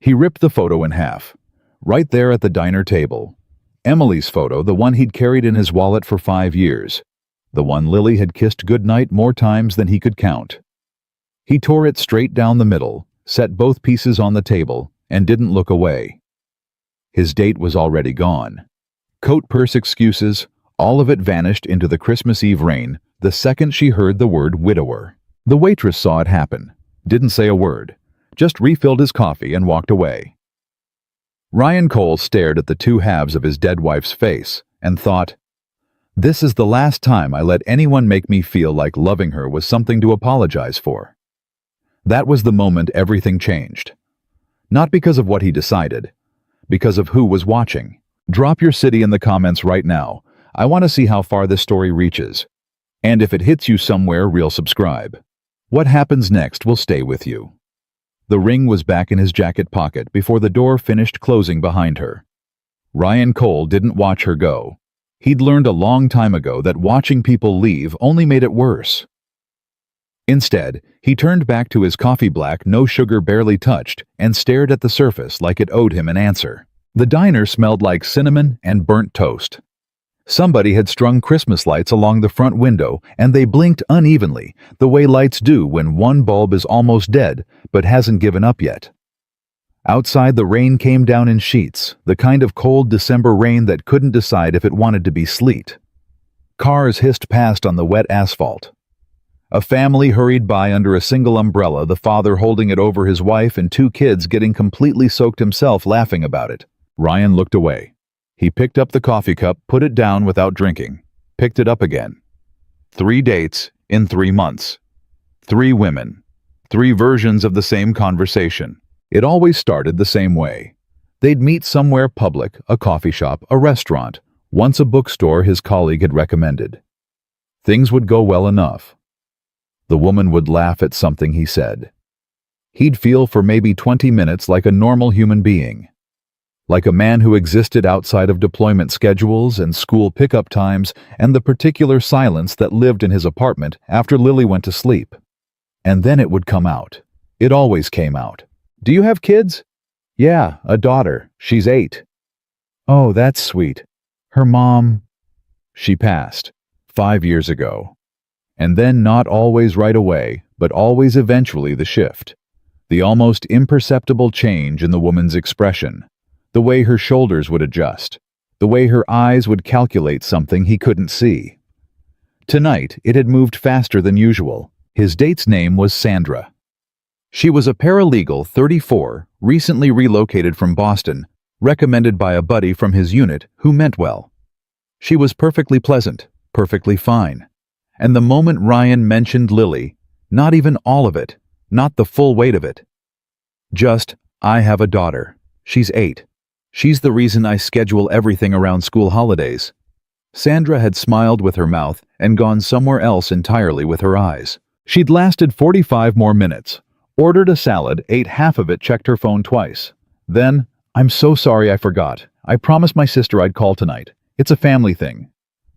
He ripped the photo in half. Right there at the diner table. Emily's photo, the one he'd carried in his wallet for 5 years. The one Lily had kissed goodnight more times than he could count. He tore it straight down the middle, set both pieces on the table, and didn't look away. His date was already gone. Coat purse excuses, all of it vanished into the Christmas Eve rain the second she heard the word widower. The waitress saw it happen, didn't say a word, just refilled his coffee and walked away. Ryan Cole stared at the two halves of his dead wife's face and thought, "This is the last time I let anyone make me feel like loving her was something to apologize for." That was the moment everything changed. Not because of what he decided, because of who was watching. Drop your city in the comments right now. I want to see how far this story reaches. And if it hits you somewhere, real subscribe. What happens next will stay with you. The ring was back in his jacket pocket before the door finished closing behind her. Ryan Cole didn't watch her go. He'd learned a long time ago that watching people leave only made it worse. Instead, he turned back to his coffee black, no sugar barely touched, and stared at the surface like it owed him an answer. The diner smelled like cinnamon and burnt toast. Somebody had strung Christmas lights along the front window, and they blinked unevenly, the way lights do when one bulb is almost dead but hasn't given up yet. Outside, the rain came down in sheets, the kind of cold December rain that couldn't decide if it wanted to be sleet. Cars hissed past on the wet asphalt. A family hurried by under a single umbrella, the father holding it over his wife and 2 kids getting completely soaked himself laughing about it. Ryan looked away. He picked up the coffee cup, put it down without drinking, picked it up again. 3 dates in 3 months. 3 women. 3 versions of the same conversation. It always started the same way. They'd meet somewhere public, a coffee shop, a restaurant, once a bookstore his colleague had recommended. Things would go well enough. The woman would laugh at something he said. He'd feel for maybe 20 minutes like a normal human being. Like a man who existed outside of deployment schedules and school pickup times and the particular silence that lived in his apartment after Lily went to sleep. And then it would come out. It always came out. "Do you have kids?" "Yeah, a daughter. She's 8. "Oh, that's sweet. Her mom..." "She passed 5 years ago." And then not always right away, but always eventually the shift. The almost imperceptible change in the woman's expression. The way her shoulders would adjust. The way her eyes would calculate something he couldn't see. Tonight, it had moved faster than usual. His date's name was Sandra. She was a paralegal, 34, recently relocated from Boston, recommended by a buddy from his unit who meant well. She was perfectly pleasant, perfectly fine. And the moment Ryan mentioned Lily, not even all of it, not the full weight of it. Just, "I have a daughter. She's 8. She's the reason I schedule everything around school holidays." Sandra had smiled with her mouth and gone somewhere else entirely with her eyes. She'd lasted 45 more minutes, ordered a salad, ate half of it, checked her phone twice. Then, "I'm so sorry I forgot. I promised my sister I'd call tonight. It's a family thing.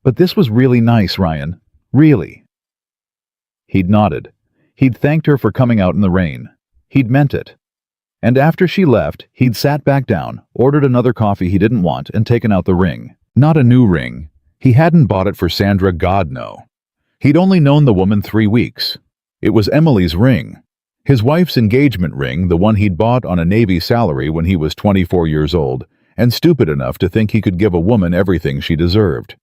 But this was really nice, Ryan. Really." He'd nodded. He'd thanked her for coming out in the rain. He'd meant it. And after she left, he'd sat back down, ordered another coffee he didn't want, and taken out the ring. Not a new ring. He hadn't bought it for Sandra, God no. He'd only known the woman 3 weeks. It was Emily's ring. His wife's engagement ring, the one he'd bought on a Navy salary when he was 24 years old, and stupid enough to think he could give a woman everything she deserved.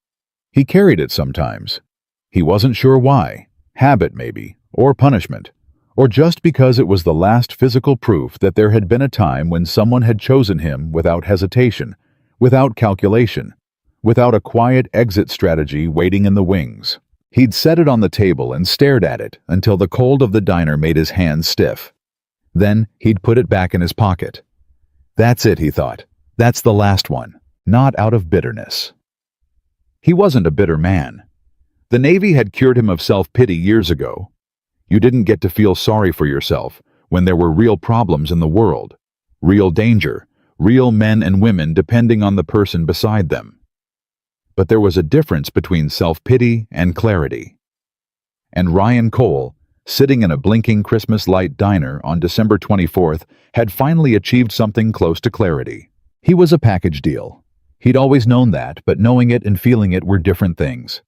He carried it sometimes. He wasn't sure why. Habit, maybe, or punishment. Or just because it was the last physical proof that there had been a time when someone had chosen him without hesitation, without calculation, without a quiet exit strategy waiting in the wings. He'd set it on the table and stared at it until the cold of the diner made his hands stiff. Then he'd put it back in his pocket. That's it, he thought. That's the last one. Not out of bitterness. He wasn't a bitter man. The Navy had cured him of self-pity years ago. You didn't get to feel sorry for yourself when there were real problems in the world, real danger, real men and women depending on the person beside them. But there was a difference between self-pity and clarity. And Ryan Cole, sitting in a blinking Christmas light diner on December 24th, had finally achieved something close to clarity. He was a package deal. He'd always known that, but knowing it and feeling it were different things.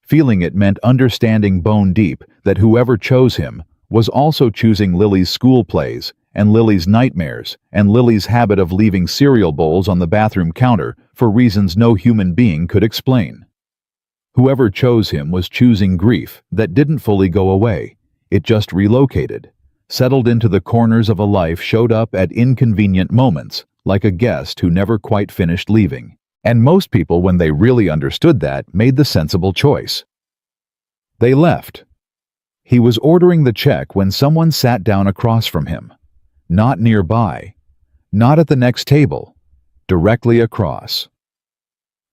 Feeling it meant understanding bone deep that whoever chose him was also choosing Lily's school plays and Lily's nightmares and Lily's habit of leaving cereal bowls on the bathroom counter for reasons no human being could explain. Whoever chose him was choosing grief that didn't fully go away. It just relocated, settled into the corners of a life, showed up at inconvenient moments, like a guest who never quite finished leaving. And most people, when they really understood that, made the sensible choice. They left. He was ordering the check when someone sat down across from him. Not nearby. Not at the next table. Directly across.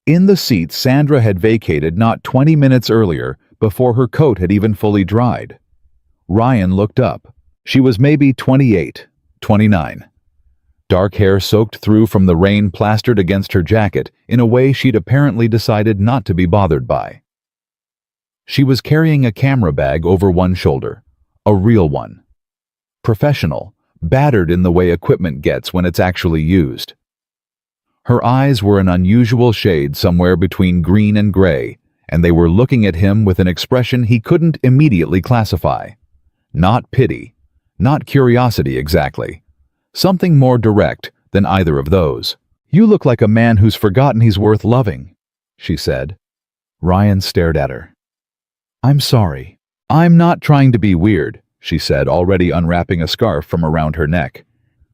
In the seat Sandra had vacated not 20 minutes earlier, before her coat had even fully dried. Ryan looked up. She was maybe 28, 29. Dark hair soaked through from the rain plastered against her jacket in a way she'd apparently decided not to be bothered by. She was carrying a camera bag over one shoulder. A real one. Professional, battered in the way equipment gets when it's actually used. Her eyes were an unusual shade somewhere between green and gray, and they were looking at him with an expression he couldn't immediately classify. Not pity, not curiosity exactly. Something more direct than either of those. "You look like a man who's forgotten he's worth loving," she said. Ryan stared at her. "I'm sorry. I'm not trying to be weird," she said, already unwrapping a scarf from around her neck.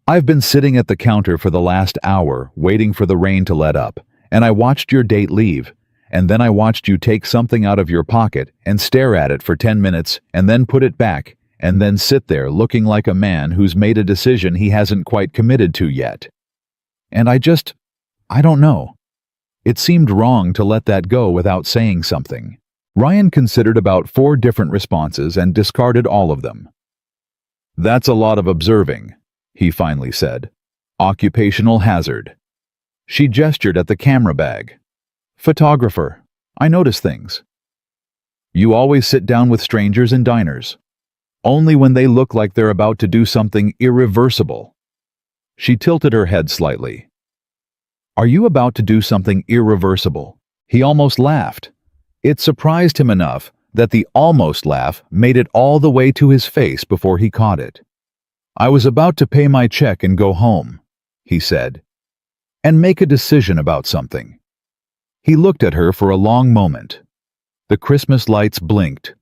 "I've been sitting at the counter for the last hour, waiting for the rain to let up, and I watched your date leave, and then I watched you take something out of your pocket and stare at it for 10 minutes and then put it back, and then sit there looking like a man who's made a decision he hasn't quite committed to yet. And I don't know. It seemed wrong to let that go without saying something." Ryan considered about 4 different responses and discarded all of them. "That's a lot of observing," he finally said. "Occupational hazard." She gestured at the camera bag. "Photographer. I notice things." "You always sit down with strangers in diners. Only when they look like they're about to do something irreversible." She tilted her head slightly. "Are you about to do something irreversible?" He almost laughed. It surprised him enough that the almost laugh made it all the way to his face before he caught it. "I was about to pay my check and go home," he said, "and make a decision about something." He looked at her for a long moment. The Christmas lights blinked.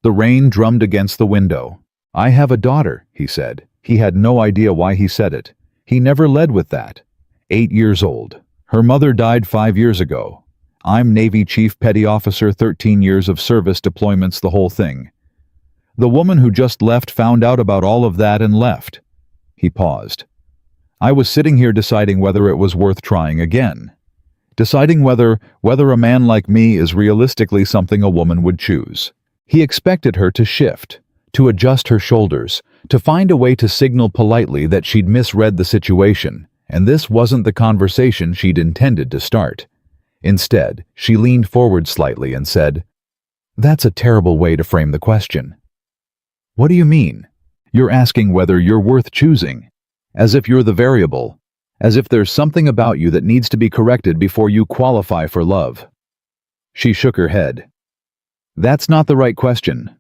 The rain drummed against the window. "I have a daughter," he said. He had no idea why he said it. He never led with that. 8 years old. Her mother died 5 years ago. I'm Navy Chief Petty Officer, 13 years of service, deployments, the whole thing. The woman who just left found out about all of that and left. He paused. I was sitting here deciding whether it was worth trying again. Deciding whether a man like me is realistically something a woman would choose. He expected her to shift, to adjust her shoulders, to find a way to signal politely that she'd misread the situation, and this wasn't the conversation she'd intended to start. Instead, she leaned forward slightly and said, "That's a terrible way to frame the question." "What do you mean? You're asking whether you're worth choosing, as if you're the variable, as if there's something about you that needs to be corrected before you qualify for love." She shook her head. "That's not the right question."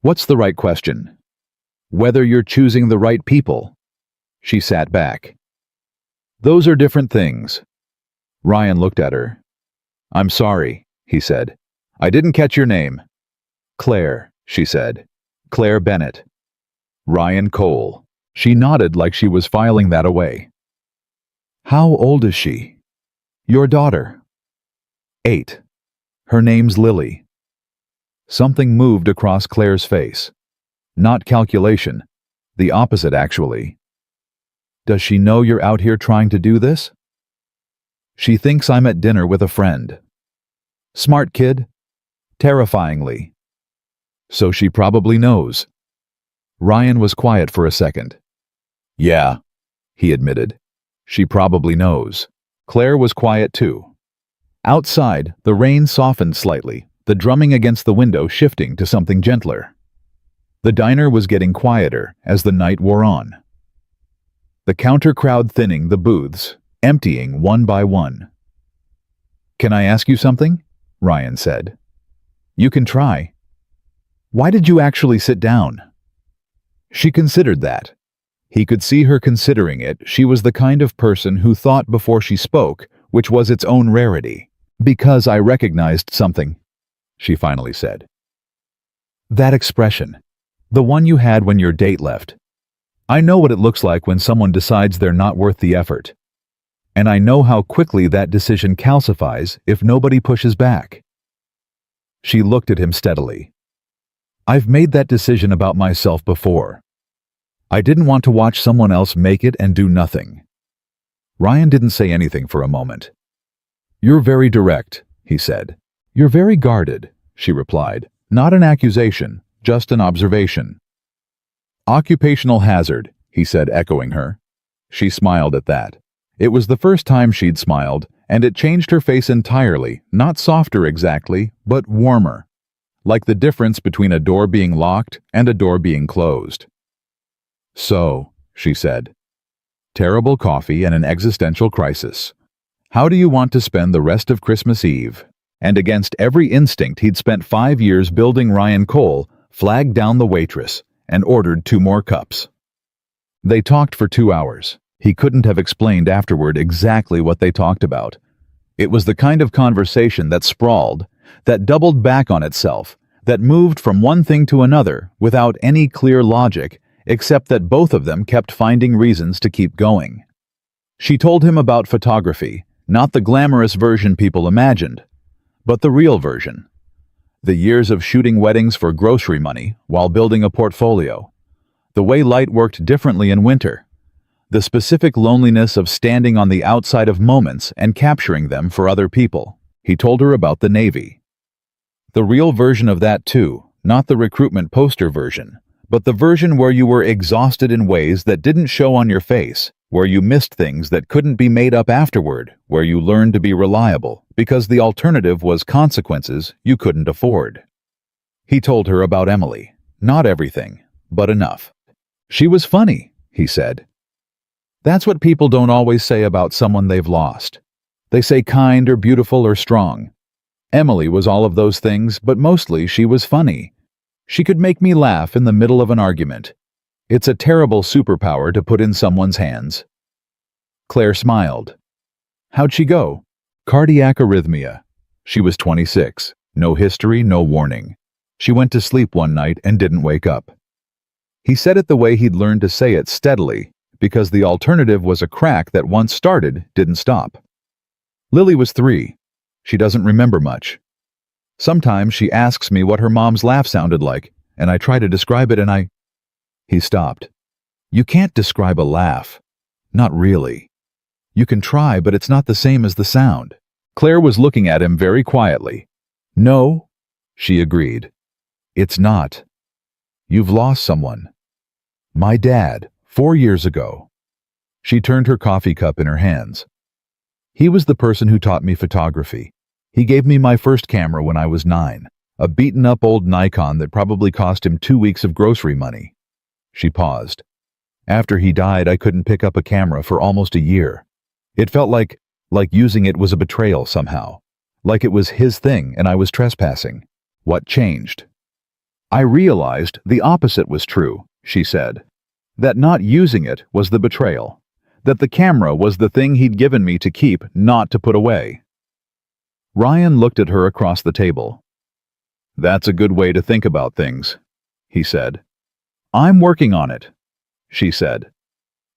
"What's the right question?" "Whether you're choosing the right people." She sat back. "Those are different things." Ryan looked at her. "I'm sorry," he said. "I didn't catch your name." "Claire," she said. "Claire Bennett." "Ryan Cole." She nodded like she was filing that away. "How old is she?" "Your daughter." 8. Her name's Lily." Something moved across Claire's face. Not calculation. The opposite, actually. "Does she know you're out here trying to do this?" "She thinks I'm at dinner with a friend." "Smart kid?" "Terrifyingly." "So she probably knows." Ryan was quiet for a second. "Yeah," he admitted. "She probably knows." Claire was quiet too. Outside, the rain softened slightly, the drumming against the window shifting to something gentler. The diner was getting quieter as the night wore on. The counter crowd thinning, the booths emptying one by one. "Can I ask you something?" Ryan said. "You can try." "Why did you actually sit down?" She considered that. He could see her considering it. She was the kind of person who thought before she spoke, which was its own rarity. "Because I recognized something," she finally said. "That expression. The one you had when your date left. I know what it looks like when someone decides they're not worth the effort. And I know how quickly that decision calcifies if nobody pushes back." She looked at him steadily. "I've made that decision about myself before. I didn't want to watch someone else make it and do nothing." Ryan didn't say anything for a moment. "You're very direct," he said. "You're very guarded," she replied. "Not an accusation, just an observation." "Occupational hazard," he said, echoing her. She smiled at that. It was the first time she'd smiled, and it changed her face entirely, not softer exactly, but warmer, like the difference between a door being locked and a door being closed. "So," she said, "terrible coffee and an existential crisis. How do you want to spend the rest of Christmas Eve?" And against every instinct he'd spent 5 years building, Ryan Cole flagged down the waitress and ordered 2 more cups. They talked for 2 hours. He couldn't have explained afterward exactly what they talked about. It was the kind of conversation that sprawled, that doubled back on itself, that moved from one thing to another without any clear logic, except that both of them kept finding reasons to keep going. She told him about photography, not the glamorous version people imagined, but the real version. The years of shooting weddings for grocery money while building a portfolio. The way light worked differently in winter. The specific loneliness of standing on the outside of moments and capturing them for other people. He told her about the Navy. The real version of that too, not the recruitment poster version, but the version where you were exhausted in ways that didn't show on your face, where you missed things that couldn't be made up afterward, where you learned to be reliable, because the alternative was consequences you couldn't afford. He told her about Emily. Not everything, but enough. She was funny, he said. That's what people don't always say about someone they've lost. They say kind or beautiful or strong. Emily was all of those things, but mostly she was funny. She could make me laugh in the middle of an argument. It's a terrible superpower to put in someone's hands. Claire smiled. How'd she go? Cardiac arrhythmia. She was 26. No history, no warning. She went to sleep one night and didn't wake up. He said it the way he'd learned to say it, steadily, because the alternative was a crack that once started didn't stop. Lily was 3. She doesn't remember much. Sometimes she asks me what her mom's laugh sounded like, and I try to describe it and He stopped. You can't describe a laugh. Not really. You can try, but it's not the same as the sound. Claire was looking at him very quietly. No, she agreed. It's not. You've lost someone. My dad, 4 years ago. She turned her coffee cup in her hands. He was the person who taught me photography. He gave me my first camera when I was 9, a beaten-up old Nikon that probably cost him 2 weeks of grocery money. She paused. After he died, I couldn't pick up a camera for almost a year. It felt like using it was a betrayal somehow. Like it was his thing and I was trespassing. What changed? I realized the opposite was true, she said. That not using it was the betrayal. That the camera was the thing he'd given me to keep, not to put away. Ryan looked at her across the table. That's a good way to think about things, he said. I'm working on it, she said.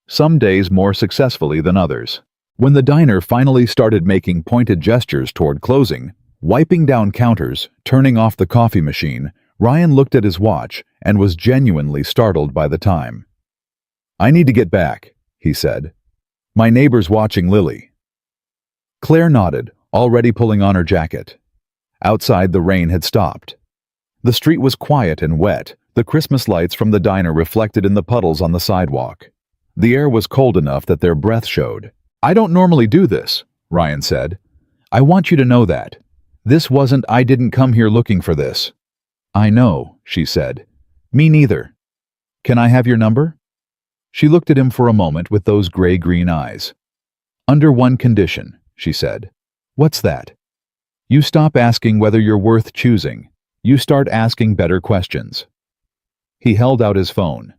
Some days more successfully than others. When the diner finally started making pointed gestures toward closing, wiping down counters, turning off the coffee machine, Ryan looked at his watch and was genuinely startled by the time. I need to get back, he said. My neighbor's watching Lily. Claire nodded, already pulling on her jacket. Outside, the rain had stopped. The street was quiet and wet, the Christmas lights from the diner reflected in the puddles on the sidewalk. The air was cold enough that their breath showed. I don't normally do this, Ryan said. I want you to know that. This wasn't I didn't come here looking for this. I know, she said. Me neither. Can I have your number? She looked at him for a moment with those gray-green eyes. Under one condition, she said. What's that? You stop asking whether you're worth choosing. You start asking better questions. He held out his phone.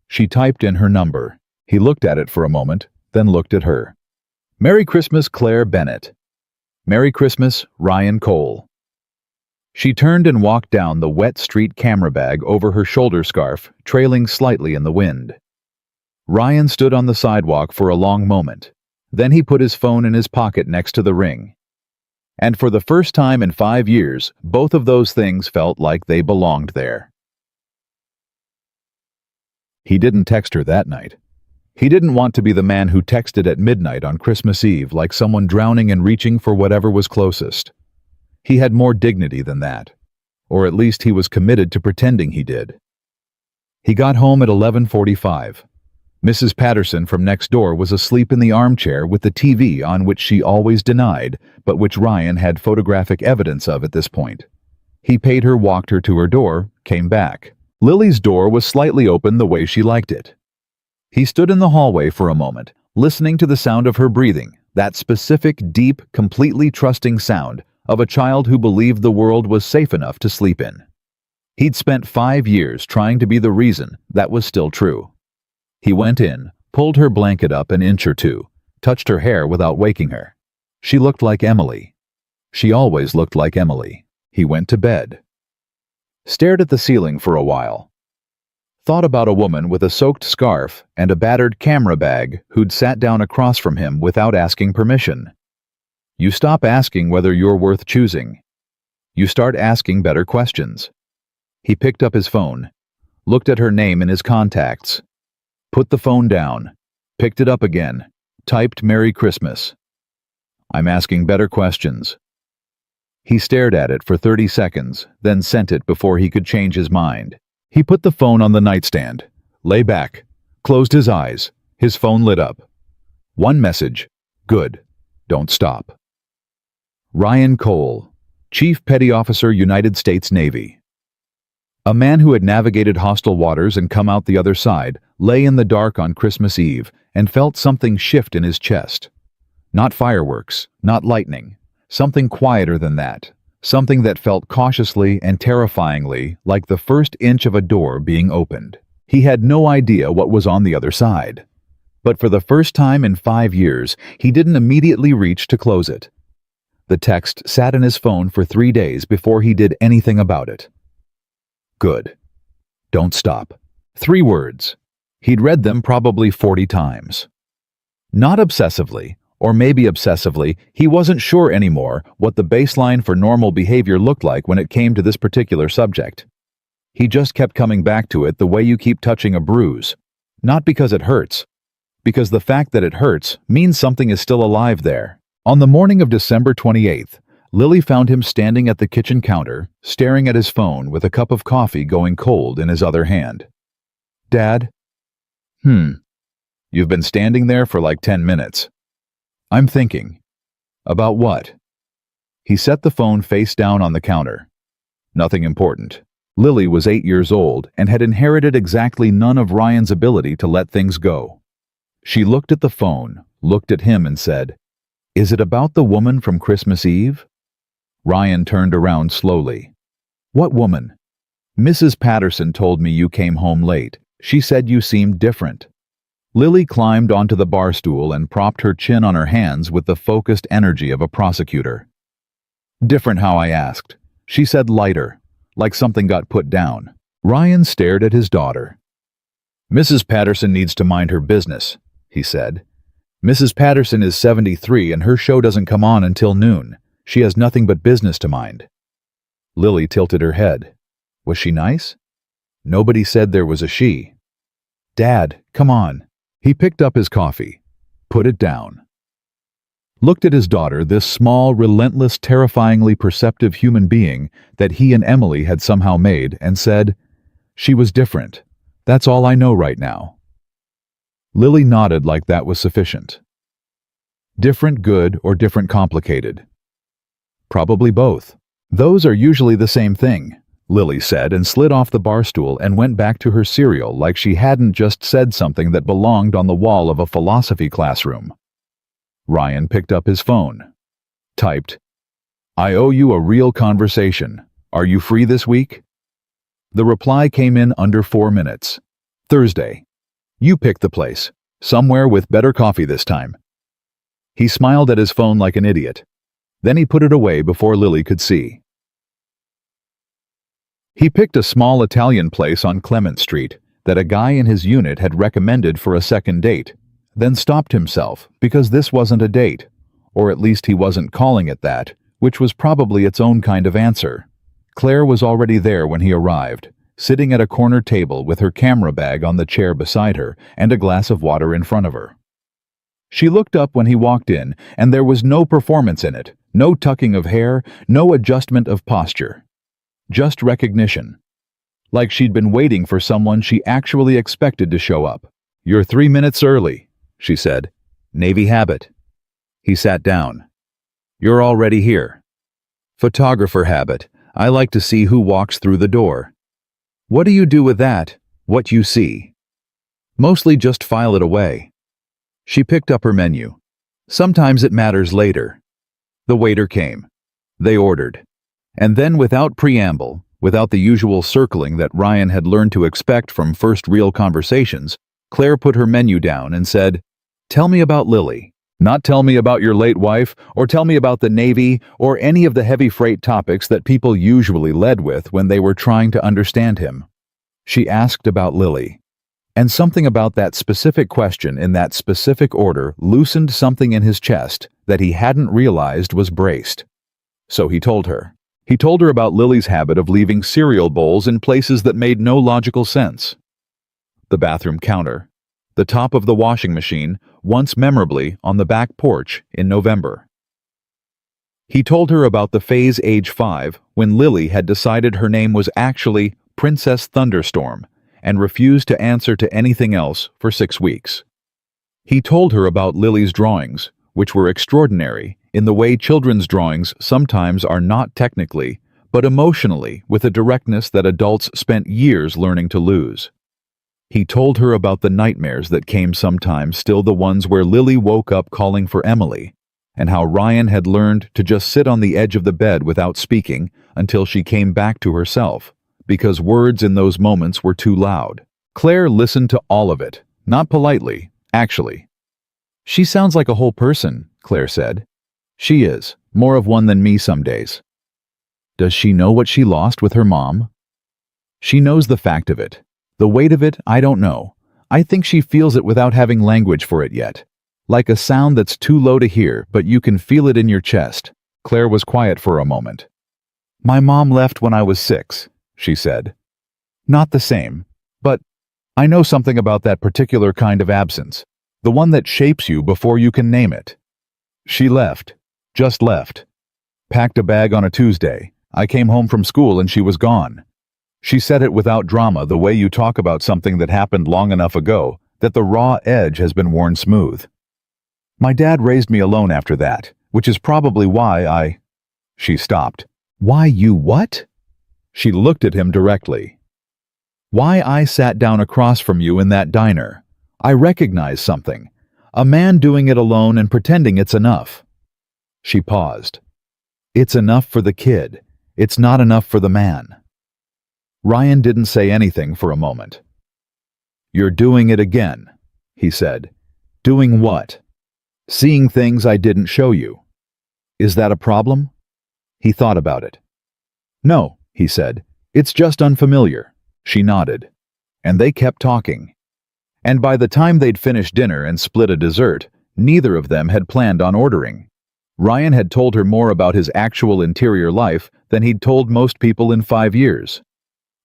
She typed in her number. He looked at it for a moment, then looked at her. Merry Christmas, Claire Bennett. Merry Christmas, Ryan Cole. She turned and walked down the wet street camera bag over her shoulder scarf, trailing slightly in the wind. Ryan stood on the sidewalk for a long moment. Then he put his phone in his pocket next to the ring. And for the first time in 5 years, both of those things felt like they belonged there. He didn't text her that night. He didn't want to be the man who texted at midnight on Christmas Eve like someone drowning and reaching for whatever was closest. He had more dignity than that. Or at least he was committed to pretending he did. He got home at 11:45. Mrs. Patterson from next door was asleep in the armchair with the TV on, which she always denied, but which Ryan had photographic evidence of at this point. He paid her, walked her to her door, came back. Lily's door was slightly open the way she liked it. He stood in the hallway for a moment, listening to the sound of her breathing, that specific, deep, completely trusting sound of a child who believed the world was safe enough to sleep in. He'd spent 5 years trying to be the reason that was still true. He went in, pulled her blanket up an inch or two, touched her hair without waking her. She looked like Emily. She always looked like Emily. He went to bed. Stared at the ceiling for a while. Thought about a woman with a soaked scarf and a battered camera bag who'd sat down across from him without asking permission. You stop asking whether you're worth choosing. You start asking better questions. He picked up his phone, looked at her name in his contacts, put the phone down, picked it up again, typed Merry Christmas. I'm asking better questions. He stared at it for 30 seconds, then sent it before he could change his mind. He put the phone on the nightstand, lay back, closed his eyes. His phone lit up. One message. Good. Don't stop. Ryan Cole, Chief Petty Officer, United States Navy. A man who had navigated hostile waters and come out the other side lay in the dark on Christmas Eve and felt something shift in his chest. Not fireworks, not lightning. Something quieter than that. Something that felt cautiously and terrifyingly like the first inch of a door being opened. He had no idea what was on the other side. But for the first time in 5 years, he didn't immediately reach to close it. The text sat in his phone for 3 days before he did anything about it. Good. Don't stop. 3 words. He'd read them probably 40 times. Not obsessively, or maybe obsessively, he wasn't sure anymore what the baseline for normal behavior looked like when it came to this particular subject. He just kept coming back to it the way you keep touching a bruise. Not because it hurts, because the fact that it hurts means something is still alive there. On the morning of December 28th, Lily found him standing at the kitchen counter, staring at his phone with a cup of coffee going cold in his other hand. Dad? You've been standing there for like 10 minutes. I'm thinking. About what? He set the phone face down on the counter. Nothing important. Lily was 8 years old and had inherited exactly none of Ryan's ability to let things go. She looked at the phone, looked at him and said, Is it about the woman from Christmas Eve? Ryan turned around slowly. What woman? Mrs. Patterson told me you came home late. She said you seemed different. Lily climbed onto the bar stool and propped her chin on her hands with the focused energy of a prosecutor. Different how I asked. She said lighter, like something got put down. Ryan stared at his daughter. Mrs. Patterson needs to mind her business, he said. Mrs. Patterson is 73 and her show doesn't come on until noon. She has nothing but business to mind. Lily tilted her head. Was she nice? Nobody said there was a she. Dad, come on. He picked up his coffee, put it down. Looked at his daughter, this small, relentless, terrifyingly perceptive human being that he and Emily had somehow made, and said, She was different. That's all I know right now. Lily nodded like that was sufficient. Different good or different complicated? Probably both. Those are usually the same thing. Lily said and slid off the bar stool and went back to her cereal like she hadn't just said something that belonged on the wall of a philosophy classroom. Ryan picked up his phone. Typed, "I owe you a real conversation. Are you free this week?" The reply came in under 4 minutes. "Thursday. You pick the place. Somewhere with better coffee this time." He smiled at his phone like an idiot. Then he put it away before Lily could see. He picked a small Italian place on Clement Street that a guy in his unit had recommended for a second date, then stopped himself because this wasn't a date, or at least he wasn't calling it that, which was probably its own kind of answer. Claire was already there when he arrived, sitting at a corner table with her camera bag on the chair beside her and a glass of water in front of her. She looked up when he walked in, and there was no performance in it, no tucking of hair, no adjustment of posture. Just recognition. Like she'd been waiting for someone she actually expected to show up. "You're 3 minutes early," she said. "Navy habit." He sat down. "You're already here." "Photographer habit. I like to see who walks through the door." "What do you do with that, what you see?" "Mostly just file it away." She picked up her menu. "Sometimes it matters later." The waiter came. They ordered. And then, without preamble, without the usual circling that Ryan had learned to expect from first real conversations, Claire put her menu down and said, "Tell me about Lily. Not tell me about your late wife, or tell me about the Navy, or any of the heavy freight topics that people usually led with when they were trying to understand him." She asked about Lily. And something about that specific question in that specific order loosened something in his chest that he hadn't realized was braced. So he told her. He told her about Lily's habit of leaving cereal bowls in places that made no logical sense. The bathroom counter. The top of the washing machine, once memorably on the back porch in November. He told her about the phase age 5 when Lily had decided her name was actually Princess Thunderstorm and refused to answer to anything else for 6 weeks. He told her about Lily's drawings, which were extraordinary in the way children's drawings sometimes are not technically, but emotionally with a directness that adults spent years learning to lose. He told her about the nightmares that came sometimes, still the ones where Lily woke up calling for Emily, and how Ryan had learned to just sit on the edge of the bed without speaking until she came back to herself, because words in those moments were too loud. Claire listened to all of it, not politely, actually. "She sounds like a whole person," Claire said. "She is, more of one than me some days." "Does she know what she lost with her mom?" "She knows the fact of it. The weight of it, I don't know. I think she feels it without having language for it yet. Like a sound that's too low to hear, but you can feel it in your chest." Claire was quiet for a moment. "My mom left when I was 6, she said. "Not the same, but I know something about that particular kind of absence, the one that shapes you before you can name it. She left, just left. Packed a bag on a Tuesday. I came home from school and she was gone. She said it without drama, the way you talk about something that happened long enough ago that the raw edge has been worn smooth. My dad raised me alone after that, which is probably why I—" She stopped. "Why you what?" She looked at him directly. "Why I sat down across from you in that diner. I recognize something. A man doing it alone and pretending it's enough." She paused. "It's enough for the kid. It's not enough for the man." Ryan didn't say anything for a moment. "You're doing it again," he said. "Doing what?" "Seeing things I didn't show you." "Is that a problem?" He thought about it. "No," he said. "It's just unfamiliar." She nodded. And they kept talking. And by the time they'd finished dinner and split a dessert, neither of them had planned on ordering. Ryan had told her more about his actual interior life than he'd told most people in 5 years.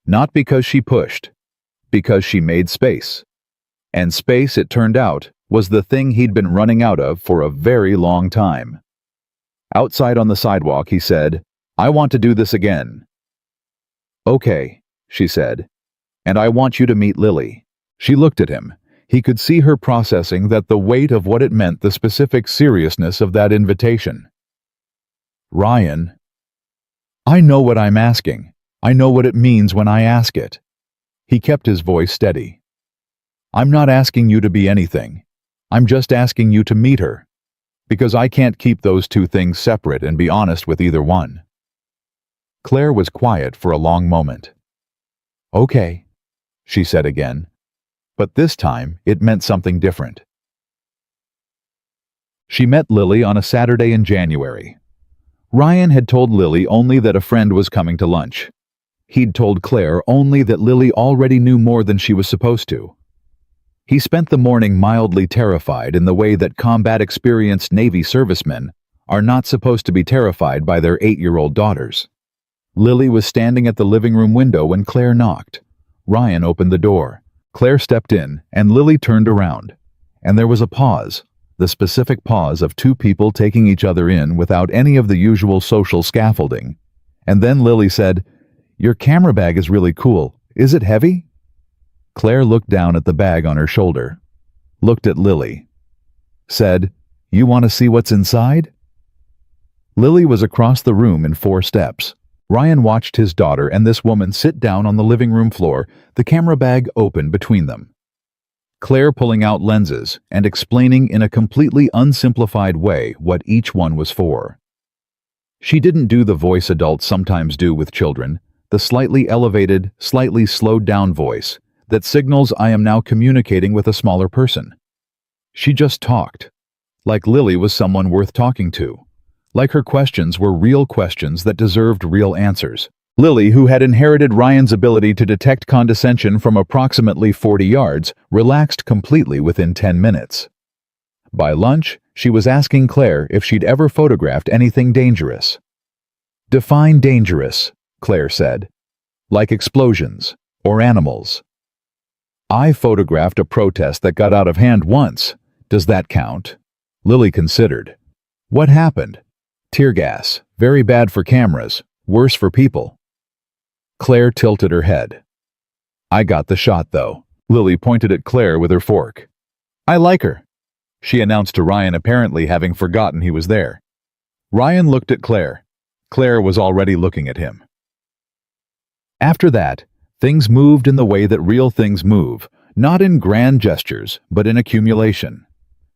Not because she pushed, because she made space. And space, it turned out, was the thing he'd been running out of for a very long time. Outside on the sidewalk, he said, "I want to do this again." "Okay," she said. "And I want you to meet Lily." She looked at him. He could see her processing that the weight of what it meant, the specific seriousness of that invitation. "Ryan, I know what I'm asking. I know what it means when I ask it." He kept his voice steady. "I'm not asking you to be anything. I'm just asking you to meet her. Because I can't keep those two things separate and be honest with either one." Claire was quiet for a long moment. "Okay," she said again, but this time it meant something different. She met Lily on a Saturday in January. Ryan had told Lily only that a friend was coming to lunch. He'd told Claire only that Lily already knew more than she was supposed to. He spent the morning mildly terrified in the way that combat-experienced Navy servicemen are not supposed to be terrified by their 8-year-old daughters. Lily was standing at the living room window when Claire knocked. Ryan opened the door. Claire stepped in, and Lily turned around. And there was a pause, the specific pause of two people taking each other in without any of the usual social scaffolding. And then Lily said, "Your camera bag is really cool. Is it heavy?" Claire looked down at the bag on her shoulder, looked at Lily, said, "You want to see what's inside?" Lily was across the room in 4 steps. Ryan watched his daughter and this woman sit down on the living room floor, the camera bag open between them. Claire pulling out lenses and explaining in a completely unsimplified way what each one was for. She didn't do the voice adults sometimes do with children, the slightly elevated, slightly slowed down voice that signals I am now communicating with a smaller person. She just talked, like Lily was someone worth talking to, like her questions were real questions that deserved real answers. Lily, who had inherited Ryan's ability to detect condescension from approximately 40 yards, relaxed completely within 10 minutes. By lunch, she was asking Claire if she'd ever photographed anything dangerous. "Define dangerous," Claire said. "Like explosions or animals." "I photographed a protest that got out of hand once. Does that count?" Lily considered. "What happened?" "Tear gas. Very bad for cameras. Worse for people." Claire tilted her head. "I got the shot, though." Lily pointed at Claire with her fork. "I like her," she announced to Ryan, apparently having forgotten he was there. Ryan looked at Claire. Claire was already looking at him. After that, things moved in the way that real things move, not in grand gestures, but in accumulation.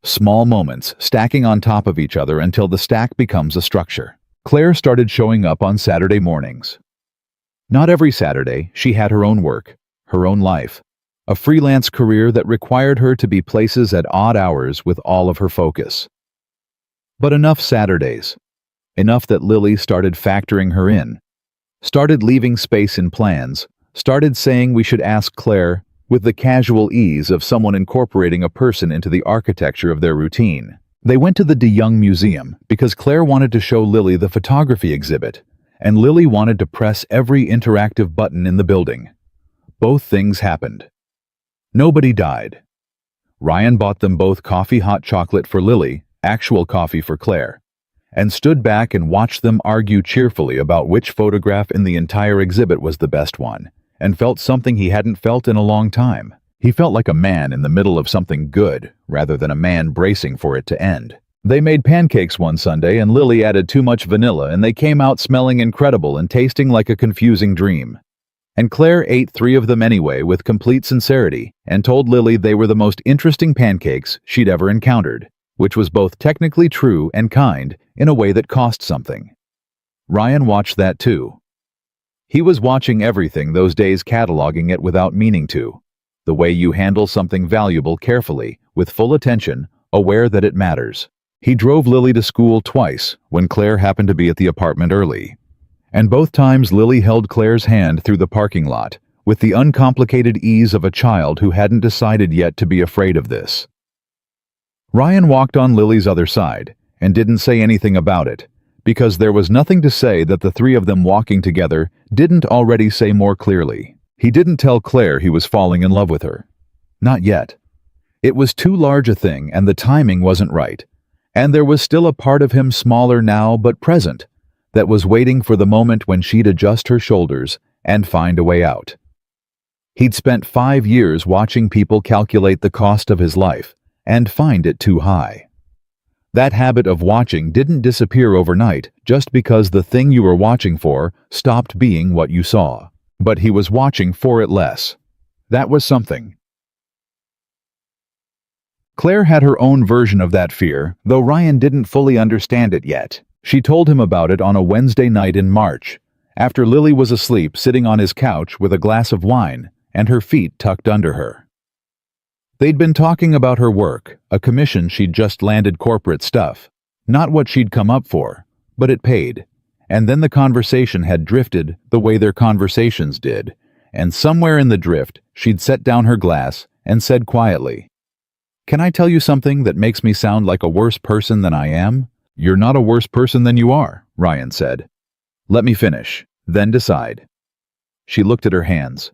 Small moments stacking on top of each other until the stack becomes a structure. Claire started showing up on Saturday mornings. Not every Saturday, she had her own work, her own life, a freelance career that required her to be places at odd hours with all of her focus. But enough Saturdays. Enough that Lily started factoring her in, started leaving space in plans, started saying we should ask Claire, with the casual ease of someone incorporating a person into the architecture of their routine. They went to the De Young Museum because Claire wanted to show Lily the photography exhibit, and Lily wanted to press every interactive button in the building. Both things happened. Nobody died. Ryan bought them both coffee hot chocolate for Lily, actual coffee for Claire, and stood back and watched them argue cheerfully about which photograph in the entire exhibit was the best one, and felt something he hadn't felt in a long time. He felt like a man in the middle of something good, rather than a man bracing for it to end. They made pancakes one Sunday and Lily added too much vanilla and they came out smelling incredible and tasting like a confusing dream. And Claire ate 3 of them anyway with complete sincerity and told Lily they were the most interesting pancakes she'd ever encountered, which was both technically true and kind in a way that cost something. Ryan watched that too. He was watching everything those days, cataloging it without meaning to. The way you handle something valuable carefully, with full attention, aware that it matters. He drove Lily to school twice when Claire happened to be at the apartment early. And both times Lily held Claire's hand through the parking lot, with the uncomplicated ease of a child who hadn't decided yet to be afraid of this. Ryan walked on Lily's other side, and didn't say anything about it, because there was nothing to say that the 3 of them walking together didn't already say more clearly. He didn't tell Claire he was falling in love with her. Not yet. It was too large a thing and the timing wasn't right, and there was still a part of him, smaller now but present, that was waiting for the moment when she'd adjust her shoulders and find a way out. He'd spent 5 years watching people calculate the cost of his life and find it too high. That habit of watching didn't disappear overnight just because the thing you were watching for stopped being what you saw. But he was watching for it less. That was something. Claire had her own version of that fear, though Ryan didn't fully understand it yet. She told him about it on a Wednesday night in March, after Lily was asleep sitting on his couch with a glass of wine and her feet tucked under her. They'd been talking about her work, a commission she'd just landed, corporate stuff. Not what she'd come up for, but it paid. And then the conversation had drifted the way their conversations did, and somewhere in the drift, she'd set down her glass and said quietly, "Can I tell you something that makes me sound like a worse person than I am?" "You're not a worse person than you are," Ryan said. "Let me finish, then decide." She looked at her hands.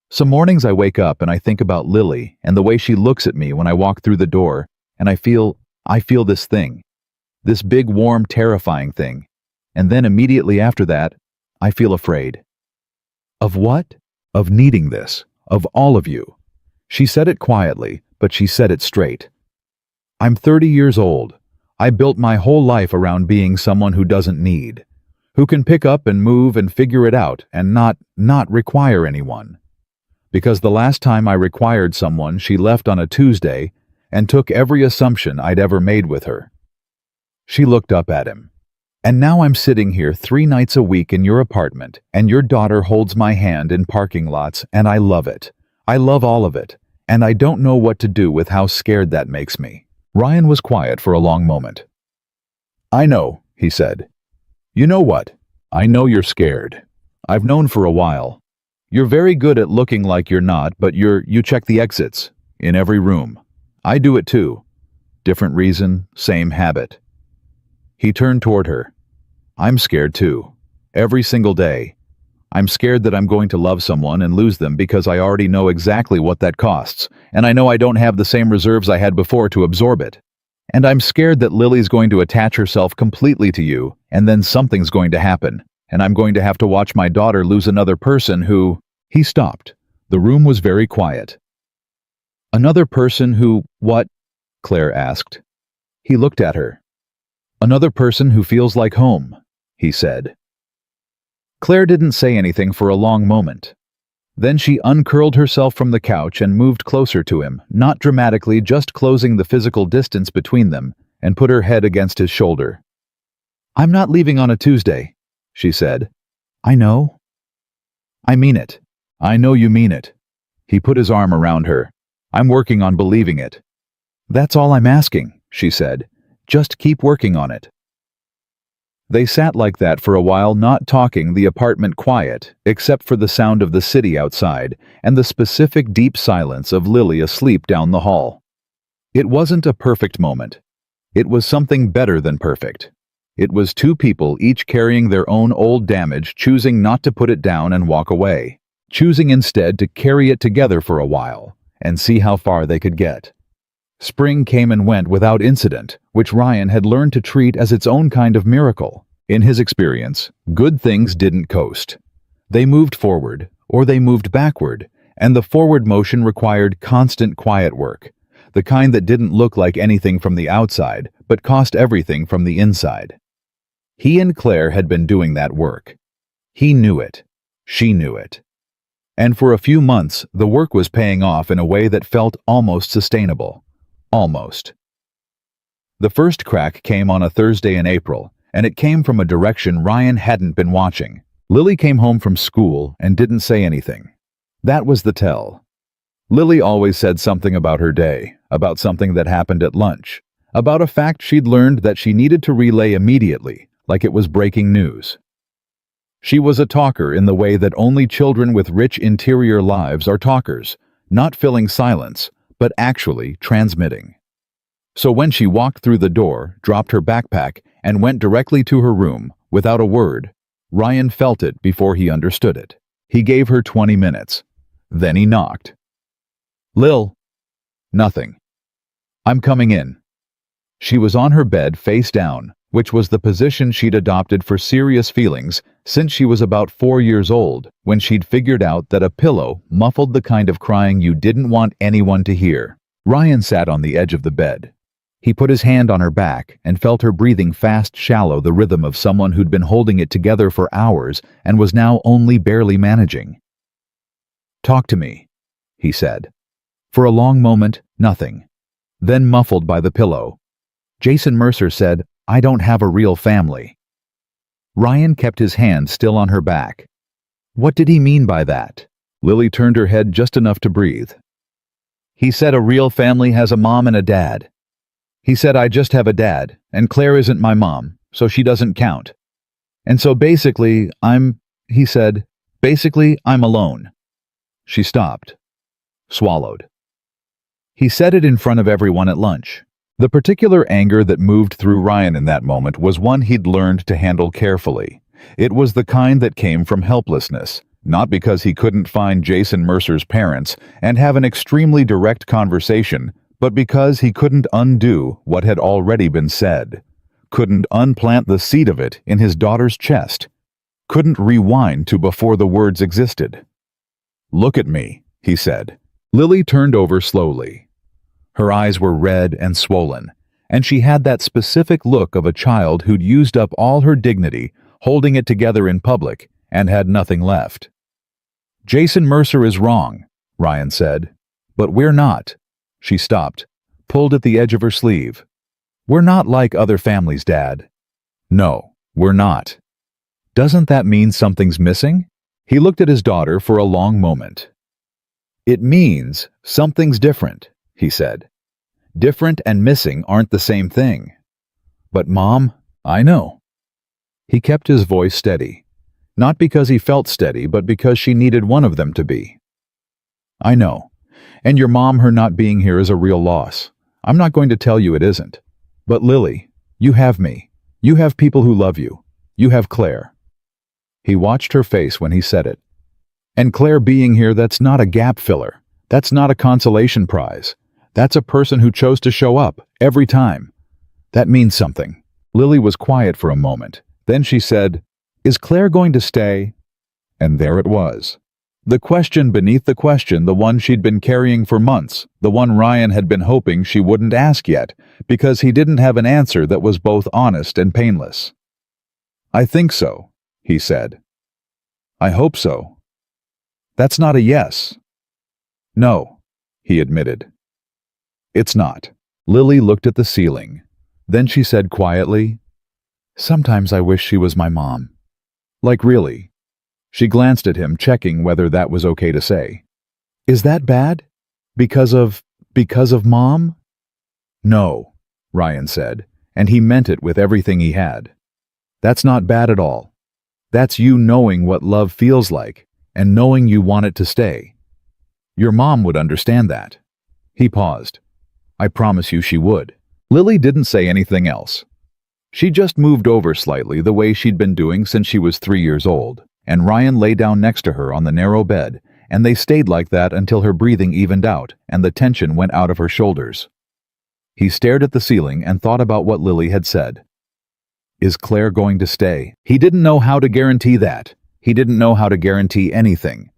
"Some mornings I wake up and I think about Lily and the way she looks at me when I walk through the door, and I feel this thing. This big, warm, terrifying thing. And then immediately after that, I feel afraid." "Of what?" "Of needing this. Of all of you." She said it quietly, but she said it straight. "I'm 30 years old. I built my whole life around being someone who doesn't need, who can pick up and move and figure it out and not require anyone. Because the last time I required someone, she left on a Tuesday and took every assumption I'd ever made with her." She looked up at him. "And now I'm sitting here 3 nights a week in your apartment, and your daughter holds my hand in parking lots, and I love it. I love all of it, and I don't know what to do with how scared that makes me." Ryan was quiet for a long moment. "I know," he said. "You know what? I know you're scared. I've known for a while. You're very good at looking like you're not, but you check the exits, in every room. I do it too. Different reason, same habit." He turned toward her. "I'm scared too. Every single day. I'm scared that I'm going to love someone and lose them because I already know exactly what that costs, and I know I don't have the same reserves I had before to absorb it. And I'm scared that Lily's going to attach herself completely to you, and then something's going to happen, and I'm going to have to watch my daughter lose another person who—" He stopped. The room was very quiet. "Another person who, what?" Claire asked. He looked at her. "Another person who feels like home," he said. Claire didn't say anything for a long moment. Then she uncurled herself from the couch and moved closer to him, not dramatically, just closing the physical distance between them, and put her head against his shoulder. "I'm not leaving on a Tuesday," she said. "I know." "I mean it. I know you mean it." He put his arm around her. "I'm working on believing it." "That's all I'm asking," she said. "Just keep working on it." They sat like that for a while, not talking, the apartment quiet, except for the sound of the city outside and the specific deep silence of Lily asleep down the hall. It wasn't a perfect moment. It was something better than perfect. It was 2 people, each carrying their own old damage, choosing not to put it down and walk away, choosing instead to carry it together for a while and see how far they could get. Spring came and went without incident, which Ryan had learned to treat as its own kind of miracle. In his experience, good things didn't coast. They moved forward, or they moved backward, and the forward motion required constant quiet work, the kind that didn't look like anything from the outside, but cost everything from the inside. He and Claire had been doing that work. He knew it. She knew it. And for a few months, the work was paying off in a way that felt almost sustainable. Almost. The first crack came on a Thursday in April, and it came from a direction Ryan hadn't been watching. Lily came home from school and didn't say anything. That was the tell. Lily always said something about her day, about something that happened at lunch, about a fact she'd learned that she needed to relay immediately, like it was breaking news. She was a talker in the way that only children with rich interior lives are talkers, not filling silence, but actually transmitting. So when she walked through the door, dropped her backpack, and went directly to her room, without a word, Ryan felt it before he understood it. He gave her 20 minutes. Then he knocked. "Lil." "Nothing." "I'm coming in." She was on her bed face down, which was the position she'd adopted for serious feelings since she was about 4 years old, when she'd figured out that a pillow muffled the kind of crying you didn't want anyone to hear. Ryan sat on the edge of the bed. He put his hand on her back and felt her breathing fast, shallow, the rhythm of someone who'd been holding it together for hours and was now only barely managing. "Talk to me," he said. For a long moment, nothing. Then, muffled by the pillow, Jason Mercer said, "I don't have a real family." Ryan kept his hand still on her back. What did he mean by that? Lily turned her head just enough to breathe. He said a real family has a mom and a dad. He said I just have a dad, and Claire isn't my mom, so she doesn't count. And so basically, he said, basically, I'm alone. She stopped. Swallowed. He said it in front of everyone at lunch. The particular anger that moved through Ryan in that moment was one he'd learned to handle carefully. It was the kind that came from helplessness, not because he couldn't find Jason Mercer's parents and have an extremely direct conversation, but because he couldn't undo what had already been said, couldn't unplant the seed of it in his daughter's chest, couldn't rewind to before the words existed. "Look at me," he said. Lily turned over slowly. Her eyes were red and swollen, and she had that specific look of a child who'd used up all her dignity, holding it together in public, and had nothing left. "Jason Mercer is wrong," Ryan said. "But we're not." She stopped, pulled at the edge of her sleeve. "We're not like other families, Dad." "No, we're not." "Doesn't that mean something's missing?" He looked at his daughter for a long moment. "It means something's different," he said. "Different and missing aren't the same thing." "But Mom, I know." He kept his voice steady, not because he felt steady, but because she needed one of them to be. "I know. And your mom, her not being here is a real loss. I'm not going to tell you it isn't. But Lily, you have me. You have people who love you. You have Claire." He watched her face when he said it. "And Claire being here, that's not a gap filler. That's not a consolation prize. That's a person who chose to show up, every time. That means something." Lily was quiet for a moment. Then she said, "Is Claire going to stay?" And there it was. The question beneath the question, the one she'd been carrying for months, the one Ryan had been hoping she wouldn't ask yet, because he didn't have an answer that was both honest and painless. "I think so," he said. "I hope so." "That's not a yes." "No," he admitted. "It's not." Lily looked at the ceiling. Then she said quietly, "Sometimes I wish she was my mom." "Like really?" She glanced at him, checking whether that was okay to say. "Is that bad? Because of Mom?" "No," Ryan said, and he meant it with everything he had. "That's not bad at all. That's you knowing what love feels like, and knowing you want it to stay. Your mom would understand that." He paused. "I promise you she would." Lily didn't say anything else. She just moved over slightly the way she'd been doing since she was 3 years old, and Ryan lay down next to her on the narrow bed, and they stayed like that until her breathing evened out and the tension went out of her shoulders. He stared at the ceiling and thought about what Lily had said. Is Claire going to stay? He didn't know how to guarantee that. He didn't know how to guarantee anything.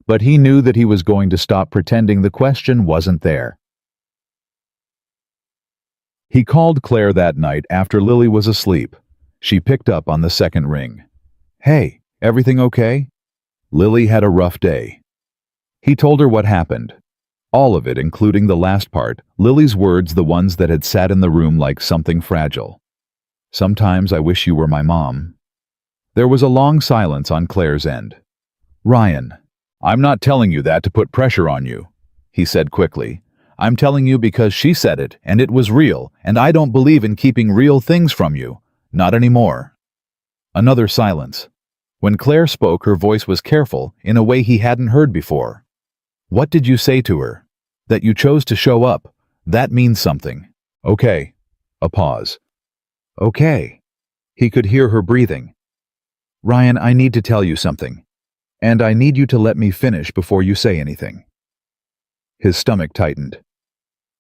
But he knew that he was going to stop pretending the question wasn't there. He called Claire that night after Lily was asleep. She picked up on the second ring. "Hey, everything okay?" Lily had a rough day. He told her what happened. All of it, including the last part, Lily's words, the ones that had sat in the room like something fragile. "Sometimes I wish you were my mom." There was a long silence on Claire's end. "Ryan, I'm not telling you that to put pressure on you," he said quickly. "I'm telling you because she said it, and it was real, and I don't believe in keeping real things from you. Not anymore." Another silence. When Claire spoke, her voice was careful, in a way he hadn't heard before. "What did you say to her?" "That you chose to show up. That means something." "Okay." A pause. "Okay." He could hear her breathing. "Ryan, I need to tell you something. And I need you to let me finish before you say anything." His stomach tightened.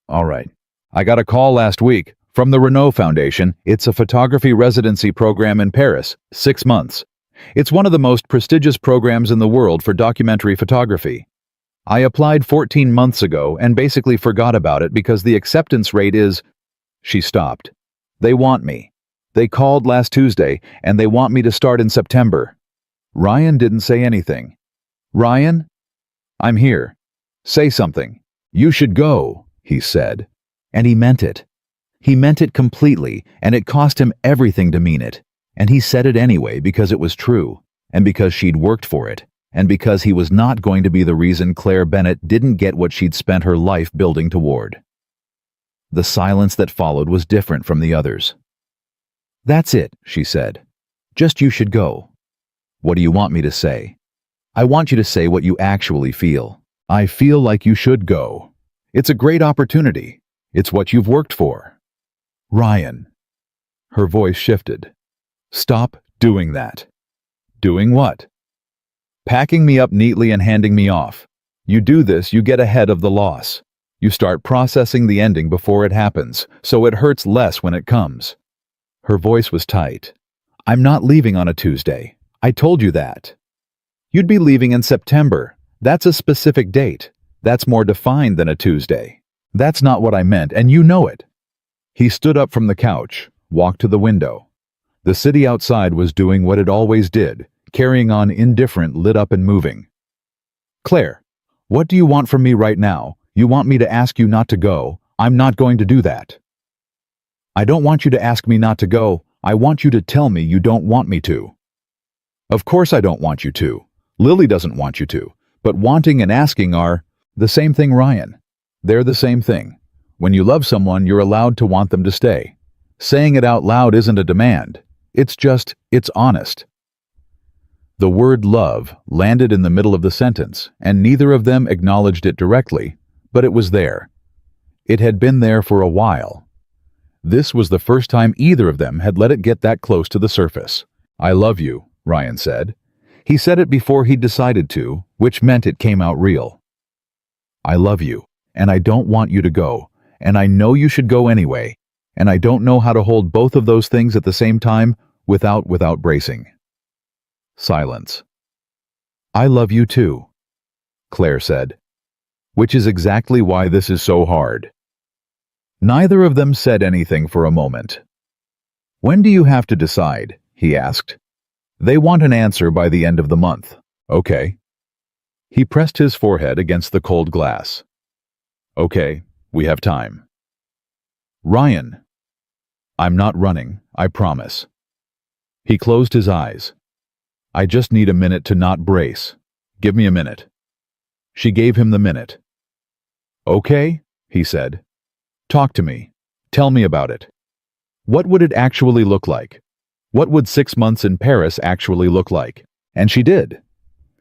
"All right. I got a call last week from the Renault Foundation. It's a photography residency program in Paris, 6 months. It's one of the most prestigious programs in the world for documentary photography. I applied 14 months ago and basically forgot about it because the acceptance rate is She stopped. They want me. They called last Tuesday, and they want me to start in September. Ryan didn't say anything. Ryan? I'm here. Say something. You should go, he said. And he meant it. He meant it completely, and it cost him everything to mean it. And he said it anyway because it was true, and because she'd worked for it, and because he was not going to be the reason Claire Bennett didn't get what she'd spent her life building toward. The silence that followed was different from the others. That's it, she said. Just you should go. What do you want me to say? I want you to say what you actually feel. I feel like you should go. It's a great opportunity. It's what you've worked for. Ryan. Her voice shifted. Stop doing that. Doing what? Packing me up neatly and handing me off. You do this, you get ahead of the loss. You start processing the ending before it happens, so it hurts less when it comes. Her voice was tight. I'm not leaving on a Tuesday. I told you that. You'd be leaving in September. That's a specific date. That's more defined than a Tuesday. That's not what I meant, and you know it. He stood up from the couch, walked to the window. The city outside was doing what it always did, carrying on indifferent, lit up and moving. Claire, what do you want from me right now? You want me to ask you not to go. I'm not going to do that. I don't want you to ask me not to go. I want you to tell me you don't want me to. Of course I don't want you to. Lily doesn't want you to. But wanting and asking are the same thing, Ryan. They're the same thing. When you love someone, you're allowed to want them to stay. Saying it out loud isn't a demand. It's honest. The word love landed in the middle of the sentence, and neither of them acknowledged it directly, but it was there. It had been there for a while. This was the first time either of them had let it get that close to the surface. I love you, Ryan said. He said it before he'd decided to, which meant it came out real. I love you, and I don't want you to go, and I know you should go anyway, and I don't know how to hold both of those things at the same time without bracing. Silence. I love you too, Claire said. Which is exactly why this is so hard. Neither of them said anything for a moment. When do you have to decide? He asked. They want an answer by the end of the month. Okay. He pressed his forehead against the cold glass. Okay, we have time. Ryan. I'm not running, I promise. He closed his eyes. I just need a minute to not brace. Give me a minute. She gave him the minute. Okay, he said. Talk to me. Tell me about it. What would it actually look like? What would 6 months in Paris actually look like? And she did.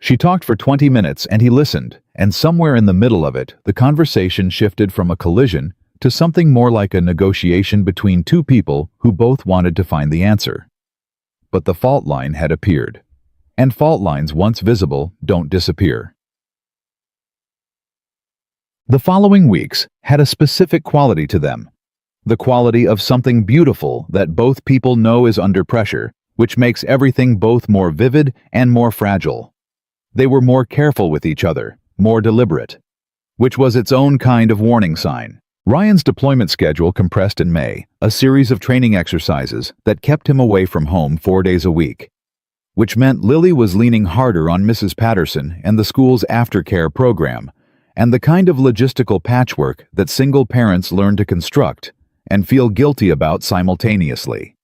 She talked for 20 minutes and he listened, and somewhere in the middle of it, the conversation shifted from a collision to something more like a negotiation between two people who both wanted to find the answer. But the fault line had appeared. And fault lines, once visible, don't disappear. The following weeks had a specific quality to them. The quality of something beautiful that both people know is under pressure, which makes everything both more vivid and more fragile. They were more careful with each other, more deliberate, which was its own kind of warning sign. Ryan's deployment schedule compressed in May, a series of training exercises that kept him away from home 4 days a week, which meant Lily was leaning harder on Mrs. Patterson and the school's aftercare program, and the kind of logistical patchwork that single parents learn to construct and feel guilty about simultaneously.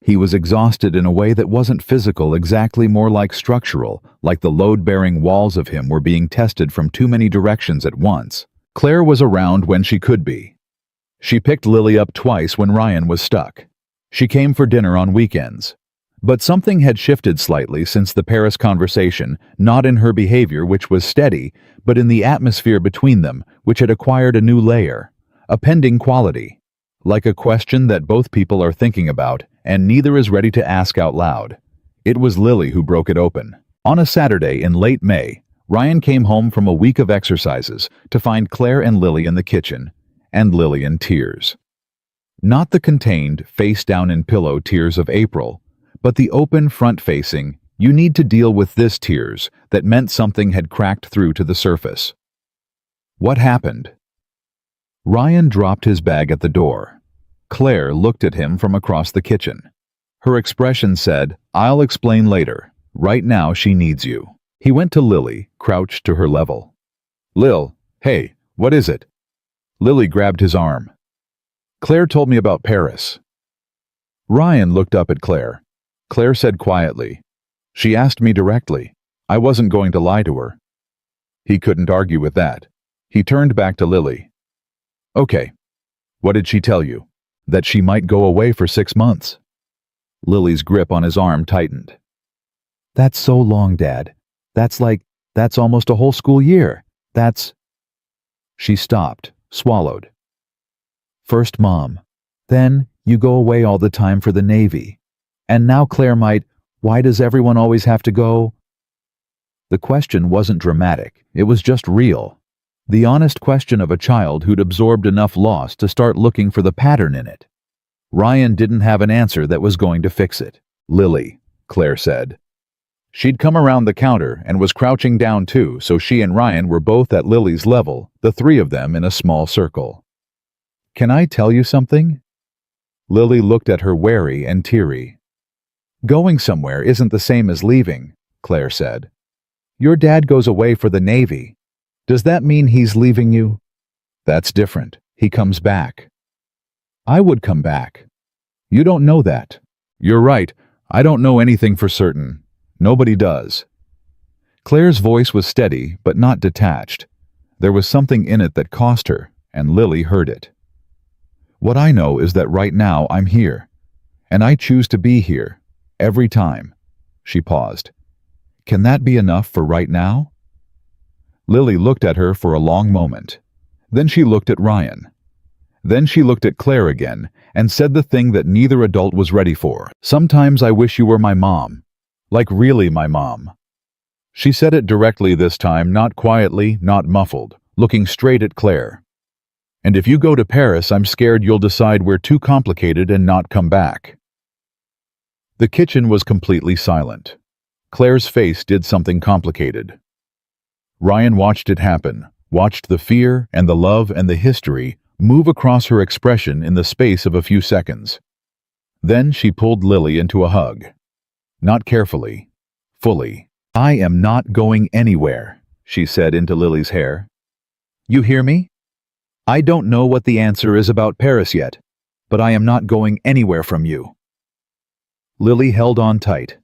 He was exhausted in a way that wasn't physical, exactly more like structural, like the load-bearing walls of him were being tested from too many directions at once. Claire was around when she could be. She picked Lily up twice when Ryan was stuck. She came for dinner on weekends. But something had shifted slightly since the Paris conversation, not in her behavior, which was steady, but in the atmosphere between them, which had acquired a new layer, a pending quality, like a question that both people are thinking about and neither is ready to ask out loud. It was Lily who broke it open. On a Saturday in late May, Ryan came home from a week of exercises to find Claire and Lily in the kitchen, and Lily in tears. Not the contained, face-down-in-pillow tears of April, but the open, front-facing, you need to deal with this tears that meant something had cracked through to the surface. What happened? Ryan dropped his bag at the door. Claire looked at him from across the kitchen. Her expression said, "I'll explain later. Right now she needs you." He went to Lily, crouched to her level. "Lil, hey, what is it?" Lily grabbed his arm. "Claire told me about Paris." Ryan looked up at Claire. Claire said quietly, "She asked me directly. I wasn't going to lie to her." He couldn't argue with that. He turned back to Lily. "Okay. What did she tell you? That she might go away for 6 months?" Lily's grip on his arm tightened. "That's so long, Dad. That's almost a whole school year. That's—" She stopped, swallowed. "First Mom. Then you go away all the time for the Navy. And now Claire why does everyone always have to go?" The question wasn't dramatic. It was just real. The honest question of a child who'd absorbed enough loss to start looking for the pattern in it. Ryan didn't have an answer that was going to fix it. "Lily," Claire said. She'd come around the counter and was crouching down too, so she and Ryan were both at Lily's level, the three of them in a small circle. "Can I tell you something?" Lily looked at her wary and teary. "Going somewhere isn't the same as leaving," Claire said. "Your dad goes away for the Navy. Does that mean he's leaving you?" "That's different. He comes back." "I would come back." "You don't know that." "You're right. I don't know anything for certain. Nobody does." Claire's voice was steady, but not detached. There was something in it that cost her, and Lily heard it. "What I know is that right now I'm here. And I choose to be here. Every time." She paused. "Can that be enough for right now?" Lily looked at her for a long moment. Then she looked at Ryan. Then she looked at Claire again and said the thing that neither adult was ready for. "Sometimes I wish you were my mom. Like really my mom." She said it directly this time, not quietly, not muffled, looking straight at Claire. "And if you go to Paris, I'm scared you'll decide we're too complicated and not come back." The kitchen was completely silent. Claire's face did something complicated. Ryan watched it happen, watched the fear and the love and the history move across her expression in the space of a few seconds. Then she pulled Lily into a hug. Not carefully, fully. "I am not going anywhere," she said into Lily's hair. "You hear me? I don't know what the answer is about Paris yet, but I am not going anywhere from you." Lily held on tight.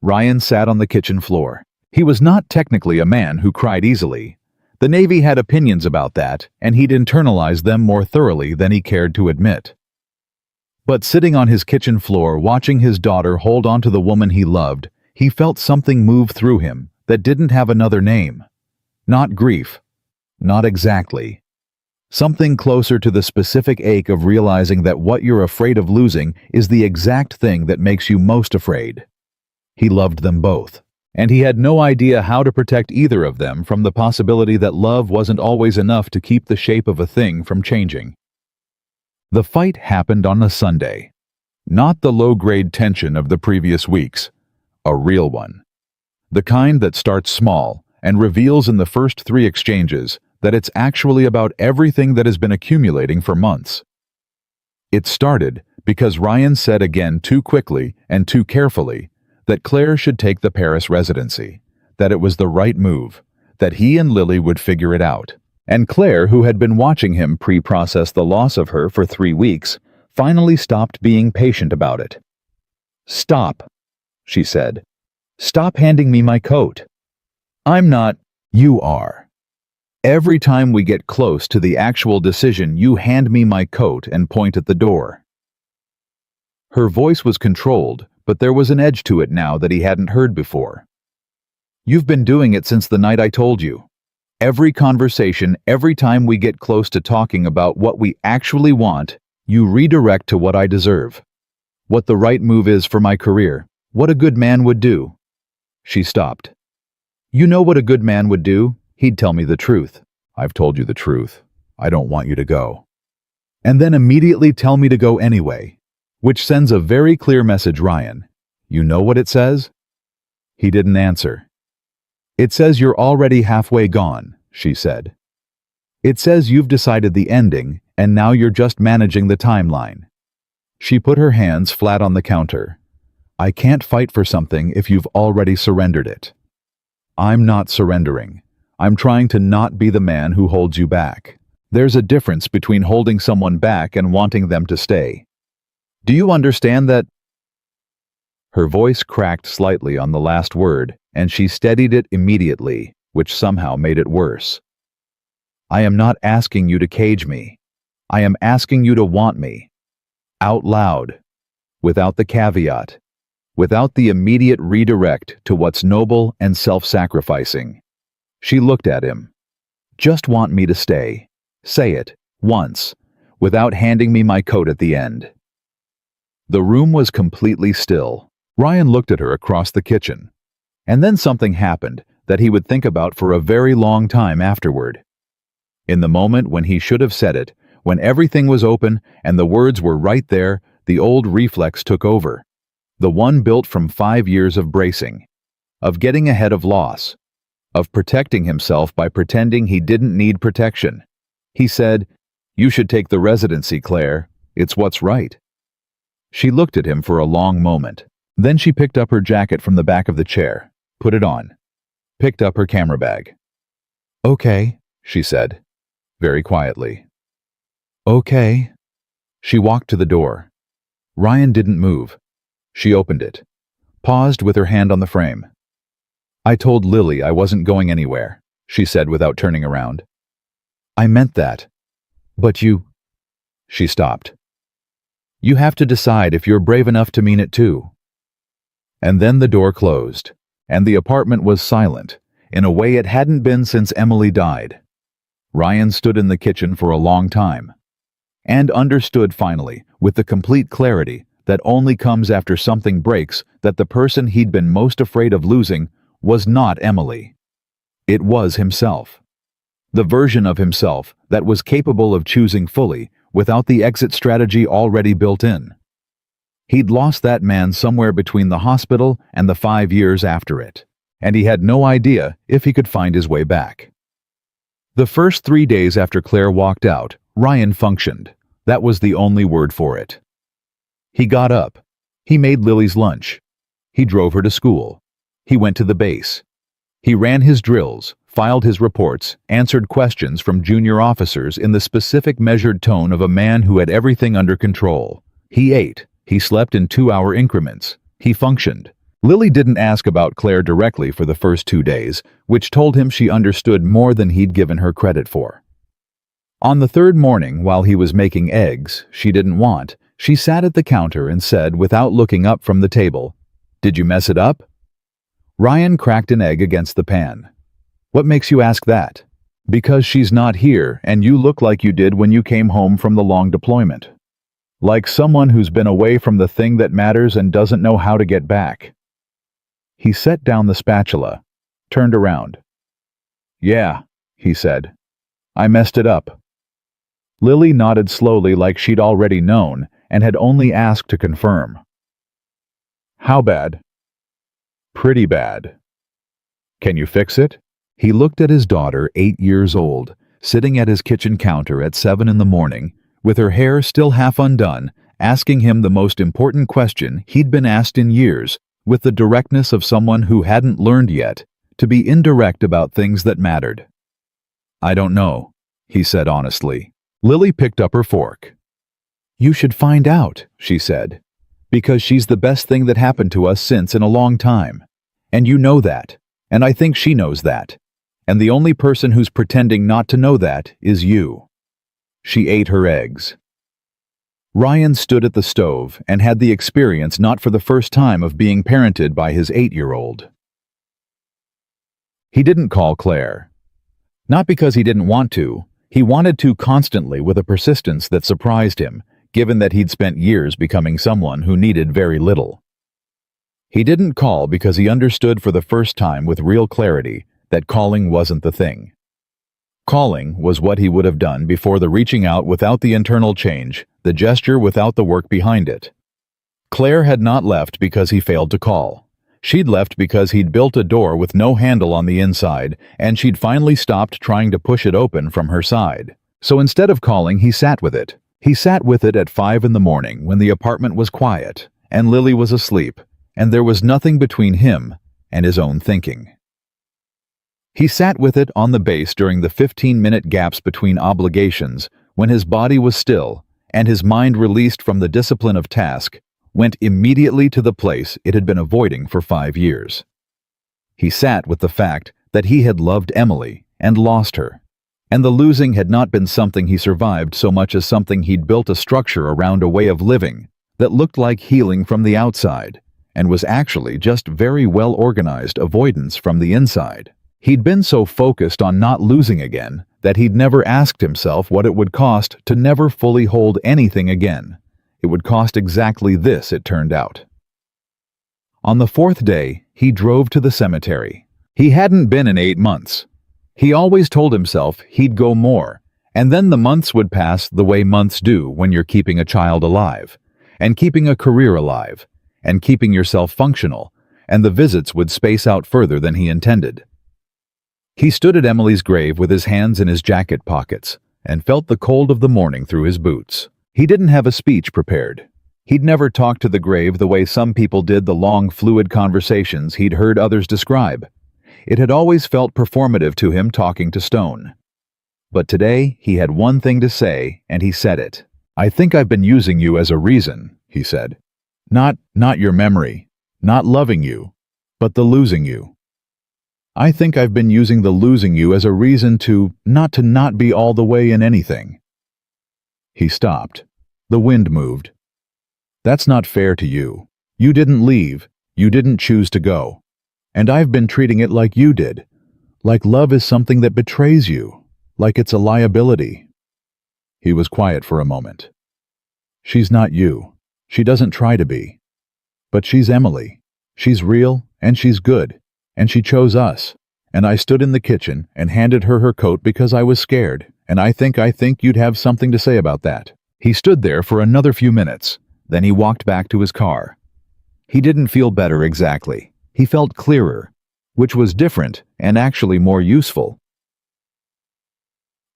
Ryan sat on the kitchen floor. He was not technically a man who cried easily. The Navy had opinions about that, and he'd internalized them more thoroughly than he cared to admit. But sitting on his kitchen floor, watching his daughter hold on to the woman he loved, he felt something move through him that didn't have another name. Not grief. Not exactly. Something closer to the specific ache of realizing that what you're afraid of losing is the exact thing that makes you most afraid. He loved them both, and he had no idea how to protect either of them from the possibility that love wasn't always enough to keep the shape of a thing from changing. The fight happened on a Sunday. Not the low-grade tension of the previous weeks. A real one. The kind that starts small and reveals in the first 3 exchanges that it's actually about everything that has been accumulating for months. It started because Ryan said again too quickly and too carefully that Claire should take the Paris residency, that it was the right move, that he and Lily would figure it out. And Claire, who had been watching him pre-process the loss of her for 3 weeks, finally stopped being patient about it. "Stop," she said. "Stop handing me my coat. I'm not—" "You are. Every time we get close to the actual decision, you hand me my coat and point at the door." Her voice was controlled, but there was an edge to it now that he hadn't heard before. "You've been doing it since the night I told you. Every conversation, every time we get close to talking about what we actually want, you redirect to what I deserve. What the right move is for my career. What a good man would do." She stopped. "You know what a good man would do? He'd tell me the truth." "I've told you the truth. I don't want you to go." "And then immediately tell me to go anyway. Which sends a very clear message, Ryan. You know what it says?" He didn't answer. "It says you're already halfway gone," she said. "It says you've decided the ending, and now you're just managing the timeline. She put her hands flat on the counter. I can't fight for something if you've already surrendered it. I'm not surrendering. I'm trying to not be the man who holds you back. There's a difference between holding someone back and wanting them to stay. Do you understand that? Her voice cracked slightly on the last word, and she steadied it immediately, which somehow made it worse. I am not asking you to cage me. I am asking you to want me. Out loud. Without the caveat. Without the immediate redirect to what's noble and self-sacrificing. She looked at him. Just want me to stay. Say it, once, without handing me my coat at the end. The room was completely still. Ryan looked at her across the kitchen. And then something happened that he would think about for a very long time afterward. In the moment when he should have said it, when everything was open and the words were right there, the old reflex took over. The one built from 5 years of bracing, of getting ahead of loss, of protecting himself by pretending he didn't need protection. He said, "You should take the residency, Claire. It's what's right." She looked at him for a long moment. Then she picked up her jacket from the back of the chair, put it on, picked up her camera bag. "Okay," she said, very quietly. "Okay." She walked to the door. Ryan didn't move. She opened it, paused with her hand on the frame. "I told Lily I wasn't going anywhere," she said without turning around. "I meant that. But you—" She stopped. "You have to decide if you're brave enough to mean it too." And then the door closed, and the apartment was silent, in a way it hadn't been since Emily died. Ryan stood in the kitchen for a long time, and understood finally, with the complete clarity that only comes after something breaks, that the person he'd been most afraid of losing was not Emily. It was himself. The version of himself that was capable of choosing fully without the exit strategy already built in. He'd lost that man somewhere between the hospital and the 5 years after it, and he had no idea if he could find his way back. The first 3 days after Claire walked out, Ryan functioned. That was the only word for it. He got up. He made Lily's lunch. He drove her to school. He went to the base. He ran his drills, filed his reports, answered questions from junior officers in the specific measured tone of a man who had everything under control. He ate. He slept in 2-hour increments. He functioned. Lily didn't ask about Claire directly for the first 2 days, which told him she understood more than he'd given her credit for. On the third morning, while he was making eggs she didn't want, she sat at the counter and said, without looking up from the table, "Did you mess it up?" Ryan cracked an egg against the pan. "What makes you ask that?" "Because she's not here, and you look like you did when you came home from the long deployment. Like someone who's been away from the thing that matters and doesn't know how to get back." He set down the spatula, turned around. "Yeah," he said. "I messed it up." Lily nodded slowly like she'd already known and had only asked to confirm. "How bad?" "Pretty bad." "Can you fix it?" He looked at his daughter, 8 years old, sitting at his kitchen counter at 7 in the morning, with her hair still half undone, asking him the most important question he'd been asked in years, with the directness of someone who hadn't learned yet to be indirect about things that mattered. "I don't know," he said honestly. Lily picked up her fork. "You should find out," she said, "because she's the best thing that happened to us since in a long time. And you know that, and I think she knows that. And the only person who's pretending not to know that is you." She ate her eggs. Ryan stood at the stove and had the experience not for the first time of being parented by his 8-year-old. He didn't call Claire. Not because he didn't want to. He wanted to constantly with a persistence that surprised him, given that he'd spent years becoming someone who needed very little. He didn't call because he understood for the first time with real clarity that calling wasn't the thing. Calling was what he would have done before the reaching out without the internal change, the gesture without the work behind it. Claire had not left because he failed to call. She'd left because he'd built a door with no handle on the inside, and she'd finally stopped trying to push it open from her side. So instead of calling, he sat with it, He sat with it at 5 in the morning when the apartment was quiet and Lily was asleep, and there was nothing between him and his own thinking. He sat with it on the base during the 15-minute gaps between obligations when his body was still and his mind, released from the discipline of task, went immediately to the place it had been avoiding for 5 years. He sat with the fact that he had loved Emily and lost her, and the losing had not been something he survived so much as something he'd built a structure around, a way of living that looked like healing from the outside and was actually just very well-organized avoidance from the inside. He'd been so focused on not losing again that he'd never asked himself what it would cost to never fully hold anything again. It would cost exactly this, it turned out. On the 4th day, he drove to the cemetery. He hadn't been in 8 months. He always told himself he'd go more, and then the months would pass the way months do when you're keeping a child alive, and keeping a career alive, and keeping yourself functional, and the visits would space out further than he intended. He stood at Emily's grave with his hands in his jacket pockets and felt the cold of the morning through his boots. He didn't have a speech prepared. He'd never talked to the grave the way some people did, the long, fluid conversations he'd heard others describe. It had always felt performative to him talking to stone. But today he had one thing to say, and he said it. "I think I've been using you as a reason," he said. Not your memory, not loving you, but the losing you. I think I've been using the losing you as a reason to not be all the way in anything." He stopped. The wind moved. "That's not fair to you. You didn't leave. You didn't choose to go. And I've been treating it like you did. Like love is something that betrays you. Like it's a liability." He was quiet for a moment. "She's not you. She doesn't try to be. But she's Emily. She's real, and she's good. And she chose us, and I stood in the kitchen and handed her her coat because I was scared, and I think you'd have something to say about that." He stood there for another few minutes, then he walked back to his car. He didn't feel better exactly. He felt clearer, which was different and actually more useful.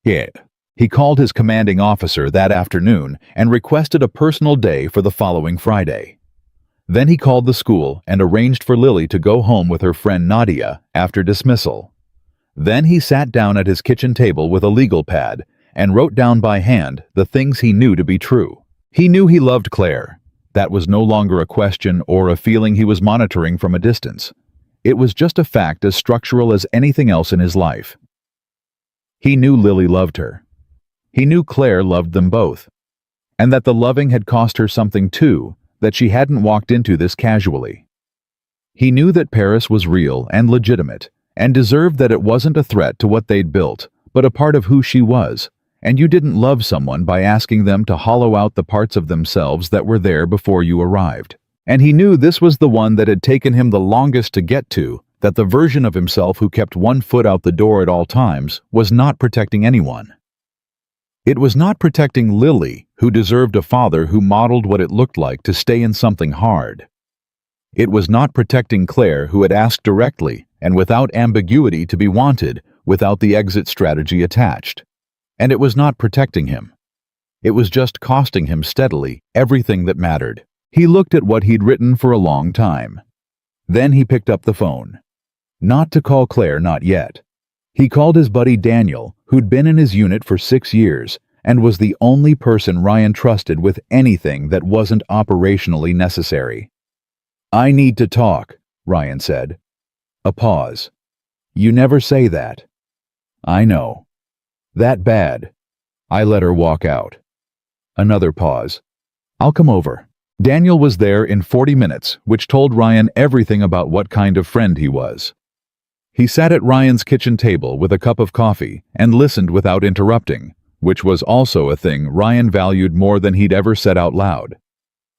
Yeah. He called his commanding officer that afternoon and requested a personal day for the following Friday. Then he called the school and arranged for Lily to go home with her friend Nadia after dismissal. Then he sat down at his kitchen table with a legal pad and wrote down by hand the things he knew to be true. He knew he loved Claire. That was no longer a question or a feeling he was monitoring from a distance. It was just a fact as structural as anything else in his life. He knew Lily loved her. He knew Claire loved them both. And that the loving had cost her something too, that she hadn't walked into this casually. He knew that Paris was real and legitimate, and deserved that it wasn't a threat to what they'd built, but a part of who she was, and you didn't love someone by asking them to hollow out the parts of themselves that were there before you arrived. And he knew this was the one that had taken him the longest to get to, that the version of himself who kept one foot out the door at all times was not protecting anyone. It was not protecting Lily, who deserved a father who modeled what it looked like to stay in something hard. It was not protecting Claire, who had asked directly and without ambiguity to be wanted, without the exit strategy attached. And it was not protecting him. It was just costing him steadily everything that mattered. He looked at what he'd written for a long time. Then he picked up the phone. Not to call Claire, not yet. He called his buddy Daniel, who'd been in his unit for 6 years, and was the only person Ryan trusted with anything that wasn't operationally necessary. "I need to talk," Ryan said. A pause. "You never say that." "I know. That bad." I let her walk out. Another pause. "I'll come over." Daniel was there in 40 minutes, which told Ryan everything about what kind of friend he was. He sat at Ryan's kitchen table with a cup of coffee and listened without interrupting, which was also a thing Ryan valued more than he'd ever said out loud.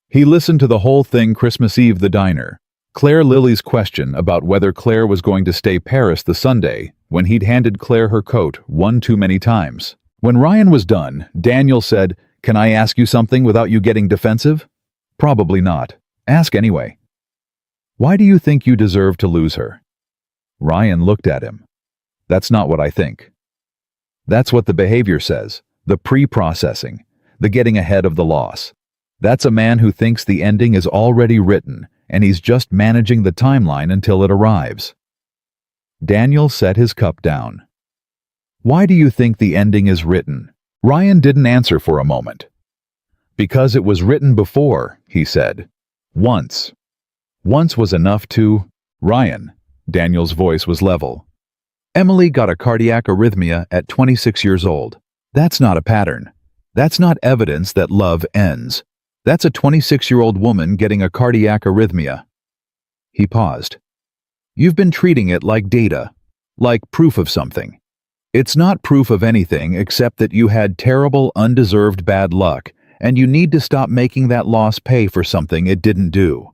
He listened to the whole thing: Christmas Eve, the diner, Claire, Lily's question about whether Claire was going to stay Paris the Sunday, when he'd handed Claire her coat one too many times. When Ryan was done, Daniel said, "Can I ask you something without you getting defensive?" "Probably not. Ask anyway." "Why do you think you deserve to lose her?" Ryan looked at him. "That's not what I think. That's what the behavior says, the pre-processing. the getting ahead of the loss. That's a man who thinks the ending is already written, and he's just managing the timeline until it arrives. Daniel set his cup down. Why do you think the ending is written? Ryan didn't answer for a moment. Because it was written before, he said. Once. Once was enough to... Ryan. Daniel's voice was level. Emily got a cardiac arrhythmia at 26 years old. That's not a pattern. That's not evidence that love ends. That's a 26-year-old woman getting a cardiac arrhythmia. He paused. You've been treating it like data, like proof of something. It's not proof of anything except that you had terrible, undeserved bad luck, and you need to stop making that loss pay for something it didn't do.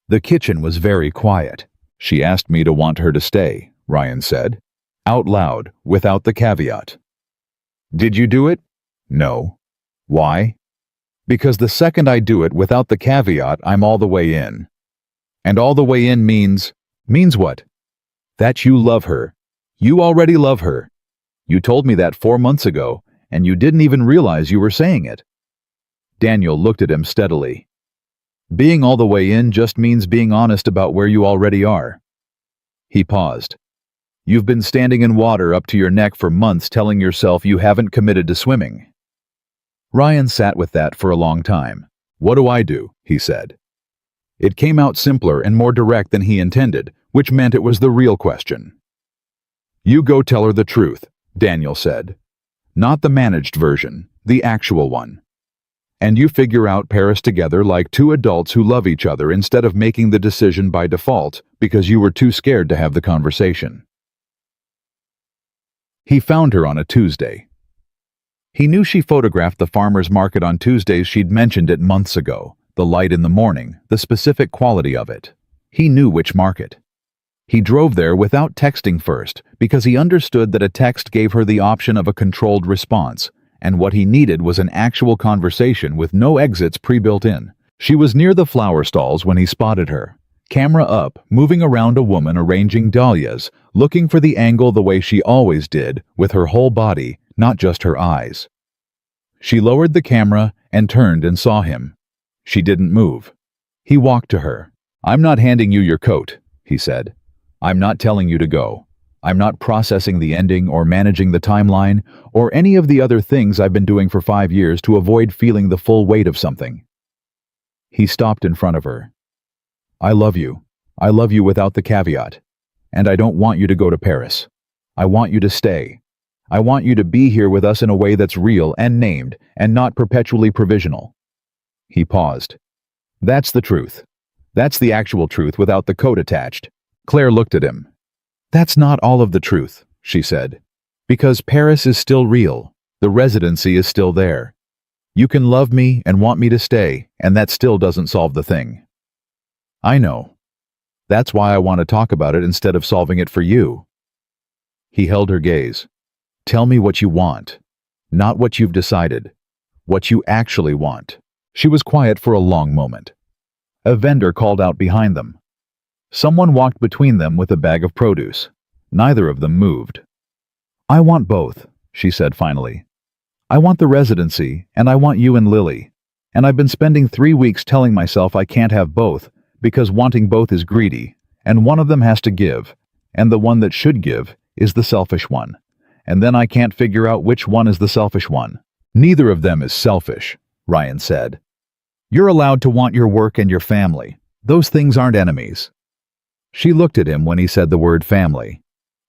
The kitchen was very quiet. She asked me to want her to stay, Ryan said, out loud, without the caveat. Did you do it? No. Why? Because the second I do it without the caveat, I'm all the way in. And all the way in means what? That you love her. You already love her. You told me that 4 months ago, and you didn't even realize you were saying it. Daniel looked at him steadily. Being all the way in just means being honest about where you already are. He paused. You've been standing in water up to your neck for months telling yourself you haven't committed to swimming. Ryan sat with that for a long time. What do? He said. It came out simpler and more direct than he intended, which meant it was the real question. You go tell her the truth, Daniel said. Not the managed version, the actual one. And you figure out Paris together like two adults who love each other instead of making the decision by default because you were too scared to have the conversation. He found her on a Tuesday. He knew she photographed the farmer's market on Tuesdays. She'd mentioned it months ago, the light in the morning, the specific quality of it. He knew which market. He drove there without texting first because he understood that a text gave her the option of a controlled response, and what he needed was an actual conversation with no exits pre-built in. She was near the flower stalls when he spotted her, camera up, moving around a woman arranging dahlias, looking for the angle the way she always did, with her whole body, not just her eyes. She lowered the camera and turned and saw him. She didn't move. He walked to her. I'm not handing you your coat, he said. I'm not telling you to go. I'm not processing the ending or managing the timeline or any of the other things I've been doing for 5 years to avoid feeling the full weight of something. He stopped in front of her. I love you. I love you without the caveat. And I don't want you to go to Paris. I want you to stay. I want you to be here with us in a way that's real and named and not perpetually provisional. He paused. That's the truth. That's the actual truth without the coat attached. Claire looked at him. That's not all of the truth, she said. Because Paris is still real. The residency is still there. You can love me and want me to stay, and that still doesn't solve the thing. I know. That's why I want to talk about it instead of solving it for you. He held her gaze. Tell me what you want. Not what you've decided. What you actually want. She was quiet for a long moment. A vendor called out behind them. Someone walked between them with a bag of produce. Neither of them moved. I want both, she said finally. I want the residency, and I want you and Lily. And I've been spending 3 weeks telling myself I can't have both, because wanting both is greedy, and one of them has to give, and the one that should give is the selfish one. And then I can't figure out which one is the selfish one. Neither of them is selfish, Ryan said. You're allowed to want your work and your family. Those things aren't enemies. She looked at him when he said the word family.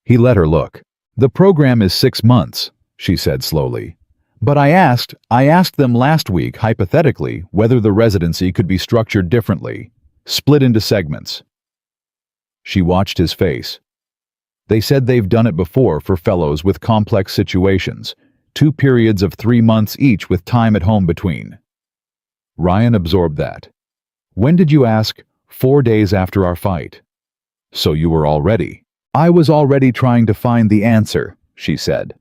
He let her look. The program is 6 months, she said slowly. But I asked them last week, hypothetically, whether the residency could be structured differently, split into segments. She watched his face. They said they've done it before for fellows with complex situations, 2 periods of 3 months each with time at home between. Ryan absorbed that. When did you ask? 4 days after our fight. So you were all ready. I was already trying to find the answer, she said.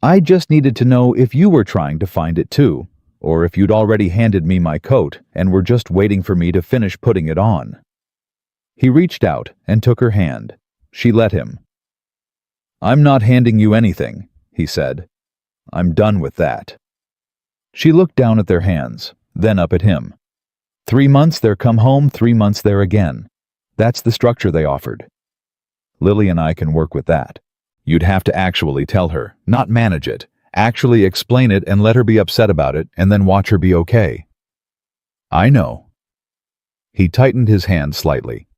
I just needed to know if you were trying to find it too, or if you'd already handed me my coat and were just waiting for me to finish putting it on. He reached out and took her hand. She let him. I'm not handing you anything, he said. I'm done with that. She looked down at their hands, then up at him. 3 months there, come home, 3 months there again. That's the structure they offered. Lily and I can work with that. You'd have to actually tell her, not manage it. Actually explain it and let her be upset about it, and then watch her be okay. I know. He tightened his hand slightly.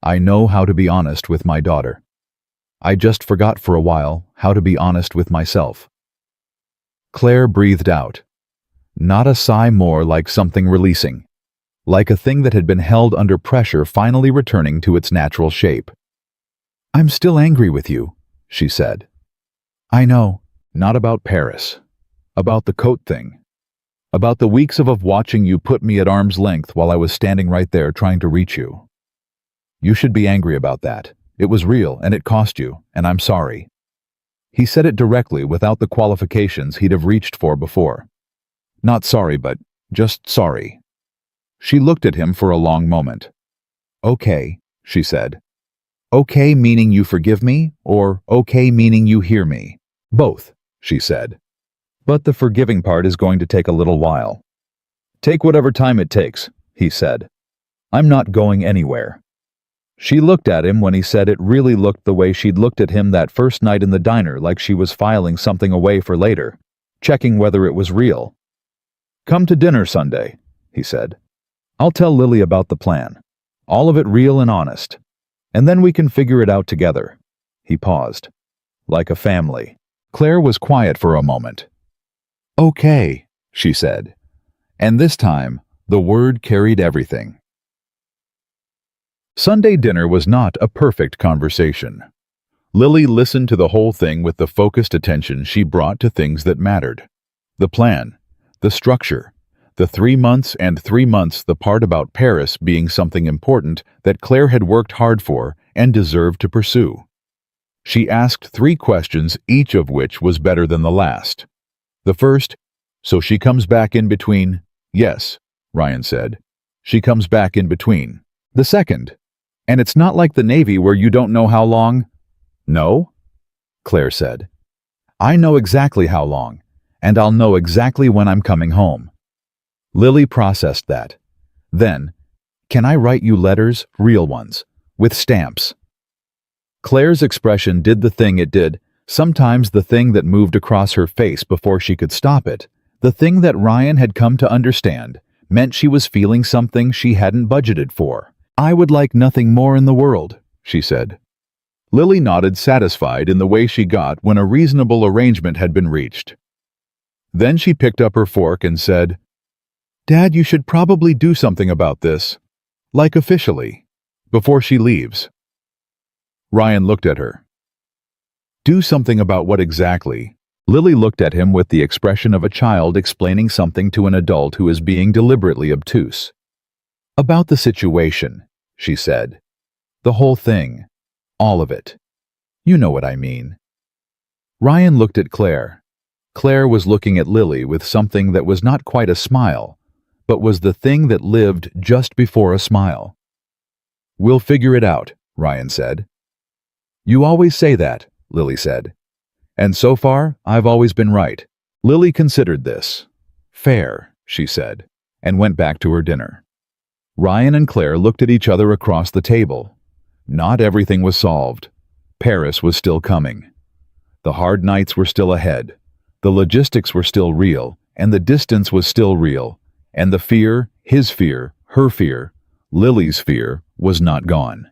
I know how to be honest with my daughter. I just forgot for a while how to be honest with myself. Claire breathed out. Not a sigh, more like something releasing. Like a thing that had been held under pressure finally returning to its natural shape. I'm still angry with you, she said. I know. Not about Paris. About the coat thing. About the weeks of watching you put me at arm's length while I was standing right there trying to reach you. You should be angry about that. It was real and it cost you, and I'm sorry. He said it directly without the qualifications he'd have reached for before. Not sorry, but just sorry. She looked at him for a long moment. Okay, she said. Okay meaning you forgive me, or okay meaning you hear me? Both, she said. But the forgiving part is going to take a little while. Take whatever time it takes, he said. I'm not going anywhere. She looked at him when he said it. Really looked the way she'd looked at him that first night in the diner, like she was filing something away for later, checking whether it was real. Come to dinner Sunday, he said. I'll tell Lily about the plan. All of it real and honest. And then we can figure it out together. He paused. Like a family. Claire was quiet for a moment. Okay, she said. And this time, the word carried everything. Sunday dinner was not a perfect conversation. Lily listened to the whole thing with the focused attention she brought to things that mattered. The plan, the structure, the 3 months and 3 months, the part about Paris being something important that Claire had worked hard for and deserved to pursue. She asked 3 questions, each of which was better than the last. The first, so she comes back in between? Yes, Ryan said. She comes back in between. The second, and it's not like the Navy where you don't know how long? No, Claire said. I know exactly how long, and I'll know exactly when I'm coming home. Lily processed that. Then, can I write you letters, real ones, with stamps? Claire's expression did the thing it did, sometimes the thing that moved across her face before she could stop it, the thing that Ryan had come to understand, meant she was feeling something she hadn't budgeted for. I would like nothing more in the world, she said. Lily nodded, satisfied in the way she got when a reasonable arrangement had been reached. Then she picked up her fork and said, Dad, you should probably do something about this, like officially, before she leaves. Ryan looked at her. Do something about what exactly? Lily looked at him with the expression of a child explaining something to an adult who is being deliberately obtuse. About the situation, she said. The whole thing. All of it. You know what I mean. Ryan looked at Claire. Claire was looking at Lily with something that was not quite a smile, but was the thing that lived just before a smile. We'll figure it out, Ryan said. You always say that, Lily said. And so far, I've always been right. Lily considered this. Fair, she said, and went back to her dinner. Ryan and Claire looked at each other across the table. Not everything was solved. Paris was still coming. The hard nights were still ahead. The logistics were still real, and the distance was still real, and the fear, his fear, her fear, Lily's fear, was not gone.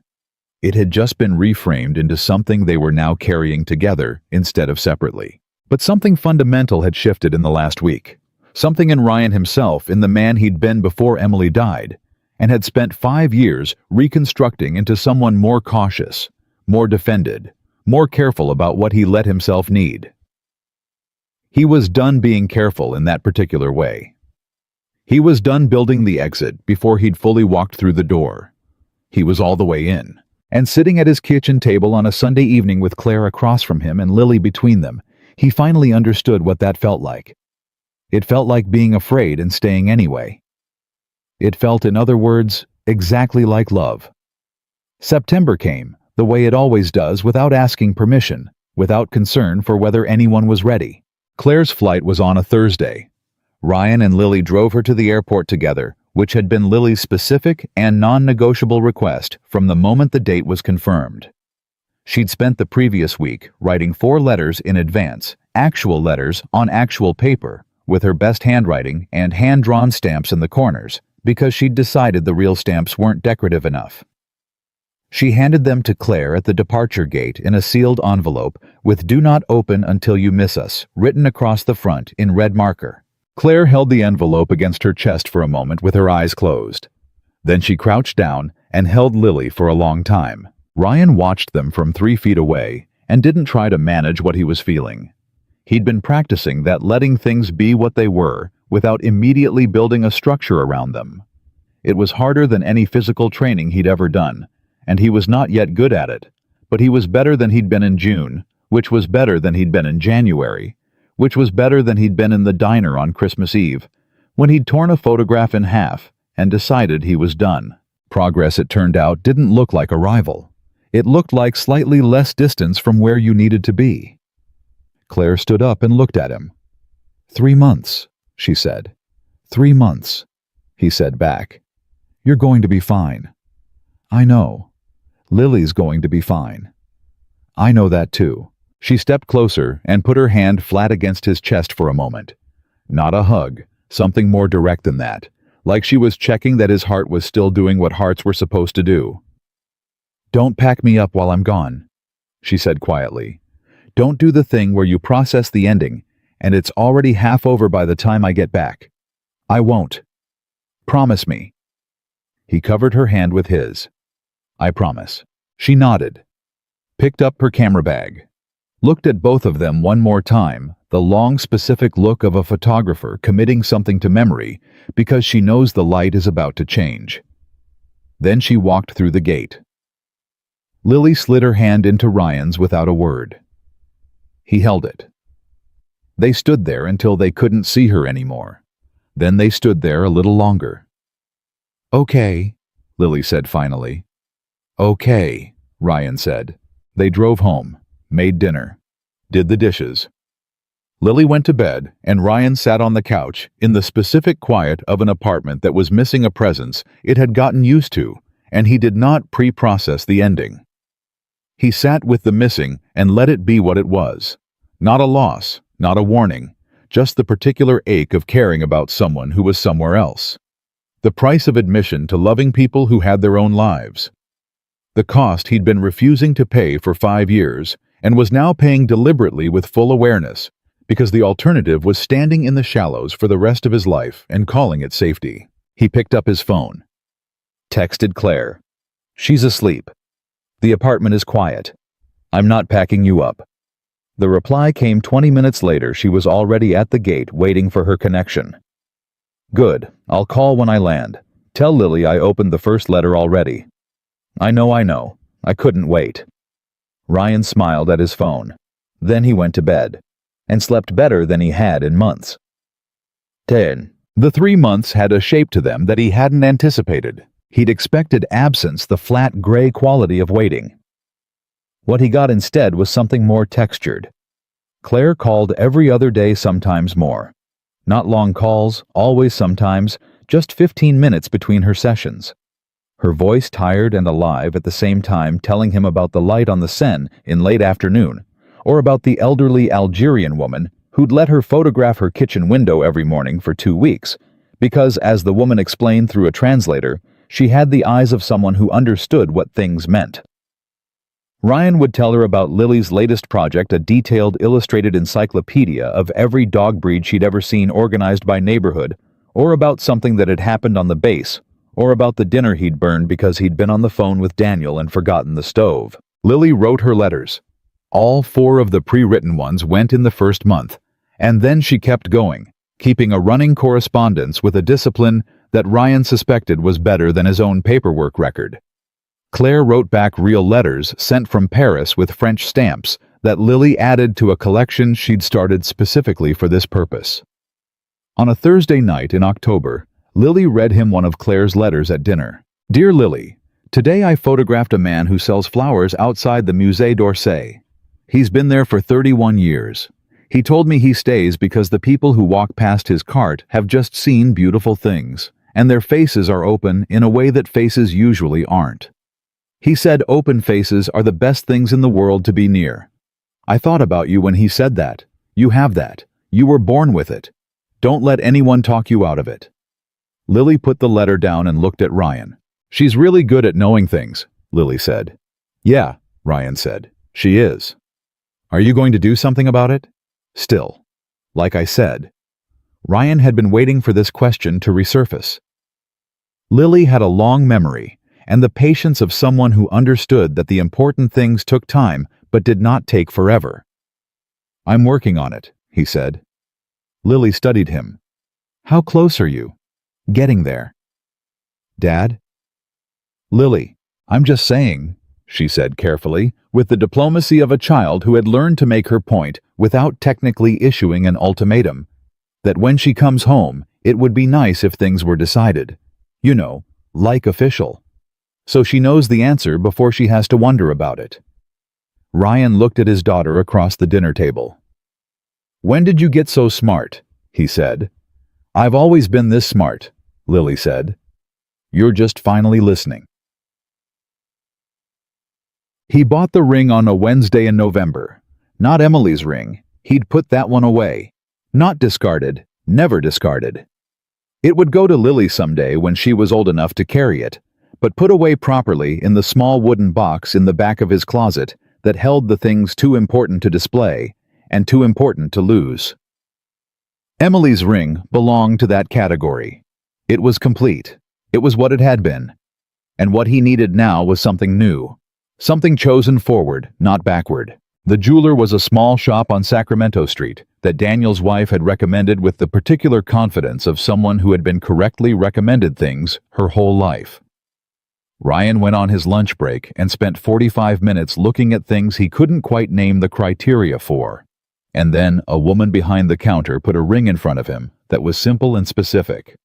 It had just been reframed into something they were now carrying together instead of separately. But something fundamental had shifted in the last week. Something in Ryan himself, in the man he'd been before Emily died, and had spent 5 years reconstructing into someone more cautious, more defended, more careful about what he let himself need. He was done being careful in that particular way. He was done building the exit before he'd fully walked through the door. He was all the way in. And sitting at his kitchen table on a Sunday evening with Claire across from him and Lily between them, he finally understood what that felt like. It felt like being afraid and staying anyway. It felt, in other words, exactly like love. September came, the way it always does, without asking permission, without concern for whether anyone was ready. Claire's flight was on a Thursday. Ryan and Lily drove her to the airport together, which had been Lily's specific and non-negotiable request from the moment the date was confirmed. She'd spent the previous week writing 4 letters in advance, actual letters on actual paper, with her best handwriting and hand-drawn stamps in the corners, because she'd decided the real stamps weren't decorative enough. She handed them to Claire at the departure gate in a sealed envelope with "Do not open until you miss us" written across the front in red marker. Claire held the envelope against her chest for a moment with her eyes closed. Then she crouched down and held Lily for a long time. Ryan watched them from 3 feet away and didn't try to manage what he was feeling. He'd been practicing that letting things be what they were without immediately building a structure around them. It was harder than any physical training he'd ever done, and he was not yet good at it, but he was better than he'd been in June, which was better than he'd been in January, which was better than he'd been in the diner on Christmas Eve, when he'd torn a photograph in half and decided he was done. Progress, it turned out, didn't look like arrival. It looked like slightly less distance from where you needed to be. Claire stood up and looked at him. 3 months, she said. 3 months, he said back. You're going to be fine. I know. Lily's going to be fine. I know that too. She stepped closer and put her hand flat against his chest for a moment. Not a hug, something more direct than that, like she was checking that his heart was still doing what hearts were supposed to do. Don't pack me up while I'm gone, she said quietly. Don't do the thing where you process the ending and it's already half over by the time I get back. I won't. Promise me. He covered her hand with his. I promise. She nodded, picked up her camera bag, looked at both of them one more time, the long specific look of a photographer committing something to memory because she knows the light is about to change. Then she walked through the gate. Lily slid her hand into Ryan's without a word. He held it. They stood there until they couldn't see her anymore. Then they stood there a little longer. Okay, Lily said finally. Okay, Ryan said. They drove home, made dinner, did the dishes. Lily went to bed, and Ryan sat on the couch in the specific quiet of an apartment that was missing a presence it had gotten used to, and he did not pre-process the ending. He sat with the missing and let it be what it was. Not a loss, not a warning, just the particular ache of caring about someone who was somewhere else. The price of admission to loving people who had their own lives. The cost he'd been refusing to pay for 5 years and was now paying deliberately with full awareness, because the alternative was standing in the shallows for the rest of his life and calling it safety. He picked up his phone. Texted Claire. She's asleep. The apartment is quiet. I'm not packing you up. The reply came 20 minutes later. She was already at the gate waiting for her connection. Good. I'll call when I land. Tell Lily I opened the first letter already. I know. I couldn't wait. Ryan smiled at his phone. Then he went to bed, and slept better than he had in months. 10. The 3 months had a shape to them that he hadn't anticipated. He'd expected absence, the flat gray quality of waiting. What he got instead was something more textured. Claire called every other day, sometimes more. Not long calls, always sometimes, just 15 minutes between her sessions. Her voice tired and alive at the same time, telling him about the light on the Seine in late afternoon, or about the elderly Algerian woman who'd let her photograph her kitchen window every morning for 2 weeks, because, as the woman explained through a translator, she had the eyes of someone who understood what things meant. Ryan would tell her about Lily's latest project, a detailed illustrated encyclopedia of every dog breed she'd ever seen organized by neighborhood, or about something that had happened on the base, or about the dinner he'd burned because he'd been on the phone with Daniel and forgotten the stove. Lily wrote her letters. All 4 of the pre-written ones went in the first month, and then she kept going, keeping a running correspondence with a discipline that Ryan suspected was better than his own paperwork record. Claire wrote back real letters sent from Paris with French stamps that Lily added to a collection she'd started specifically for this purpose. On a Thursday night in October, Lily read him one of Claire's letters at dinner. Dear Lily, today I photographed a man who sells flowers outside the Musée d'Orsay. He's been there for 31 years. He told me he stays because the people who walk past his cart have just seen beautiful things, and their faces are open in a way that faces usually aren't. He said open faces are the best things in the world to be near. I thought about you when he said that. You have that. You were born with it. Don't let anyone talk you out of it. Lily put the letter down and looked at Ryan. She's really good at knowing things, Lily said. Yeah, Ryan said. She is. Are you going to do something about it? Still, like I said, Ryan had been waiting for this question to resurface. Lily had a long memory and the patience of someone who understood that the important things took time but did not take forever. I'm working on it, he said. Lily studied him. How close are you? Getting there. Dad? Lily, I'm just saying, she said carefully, with the diplomacy of a child who had learned to make her point without technically issuing an ultimatum, that when she comes home, it would be nice if things were decided. You know, like official. So she knows the answer before she has to wonder about it. Ryan looked at his daughter across the dinner table. When did you get so smart? He said. I've always been this smart, Lily said. You're just finally listening. He bought the ring on a Wednesday in November. Not Emily's ring. He'd put that one away. Not discarded, never discarded. It would go to Lily someday when she was old enough to carry it, but put away properly in the small wooden box in the back of his closet that held the things too important to display and too important to lose. Emily's ring belonged to that category. It was complete. It was what it had been. And what he needed now was something new. Something chosen forward, not backward. The jeweler was a small shop on Sacramento Street that Daniel's wife had recommended with the particular confidence of someone who had been correctly recommended things her whole life. Ryan went on his lunch break and spent 45 minutes looking at things he couldn't quite name the criteria for. And then a woman behind the counter put a ring in front of him that was simple and specific.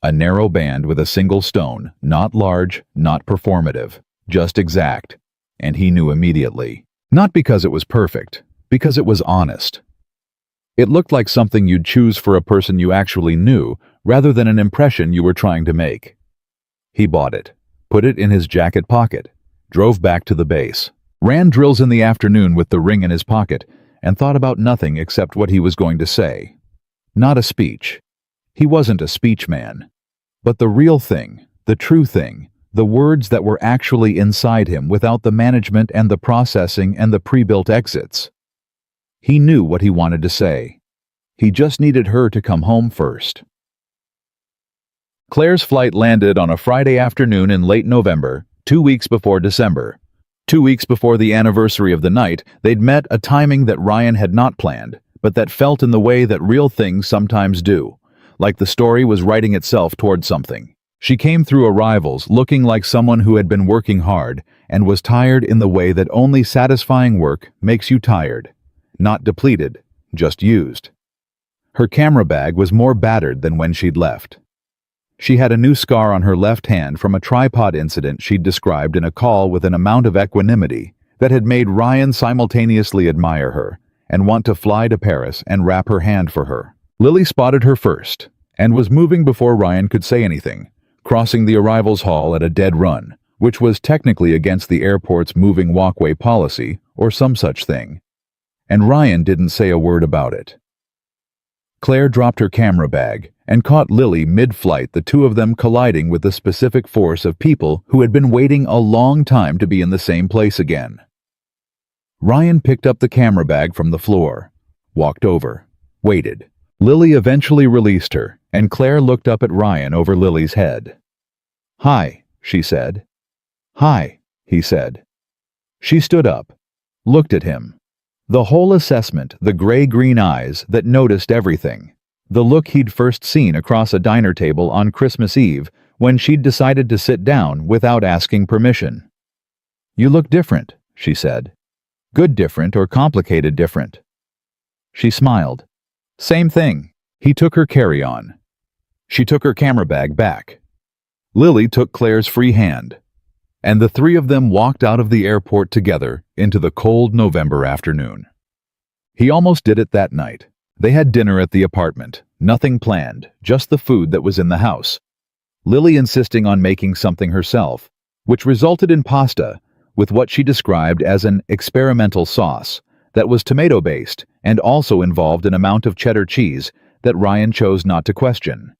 A narrow band with a single stone, not large, not performative, just exact. And he knew immediately. Not because it was perfect, because it was honest. It looked like something you'd choose for a person you actually knew, rather than an impression you were trying to make. He bought it, put it in his jacket pocket, drove back to the base, ran drills in the afternoon with the ring in his pocket, and thought about nothing except what he was going to say. Not a speech. He wasn't a speech man. But the real thing, the true thing, the words that were actually inside him without the management and the processing and the pre-built exits. He knew what he wanted to say. He just needed her to come home first. Claire's flight landed on a Friday afternoon in late November, 2 weeks before December. 2 weeks before the anniversary of the night, they'd met a timing that Ryan had not planned, but that felt in the way that real things sometimes do, like the story was writing itself toward something. She came through arrivals looking like someone who had been working hard and was tired in the way that only satisfying work makes you tired. Not depleted, just used. Her camera bag was more battered than when she'd left. She had a new scar on her left hand from a tripod incident she'd described in a call with an amount of equanimity that had made Ryan simultaneously admire her and want to fly to Paris and wrap her hand for her. Lily spotted her first and was moving before Ryan could say anything, crossing the arrivals hall at a dead run, which was technically against the airport's moving walkway policy or some such thing. And Ryan didn't say a word about it. Claire dropped her camera bag and caught Lily mid-flight, the two of them colliding with the specific force of people who had been waiting a long time to be in the same place again. Ryan picked up the camera bag from the floor, walked over, waited. Lily eventually released her, and Claire looked up at Ryan over Lily's head. "Hi," she said. "Hi," he said. She stood up, looked at him. The whole assessment, the gray-green eyes that noticed everything. The look he'd first seen across a diner table on Christmas Eve when she'd decided to sit down without asking permission. "You look different," she said. "Good different or complicated different?" She smiled. "Same thing." He took her carry-on. She took her camera bag back. Lily took Claire's free hand, and the three of them walked out of the airport together into the cold November afternoon. He almost did it that night. They had dinner at the apartment. Nothing planned, just the food that was in the house. Lily insisting on making something herself, which resulted in pasta with what she described as an experimental sauce that was tomato-based and also involved an amount of cheddar cheese that Ryan chose not to question.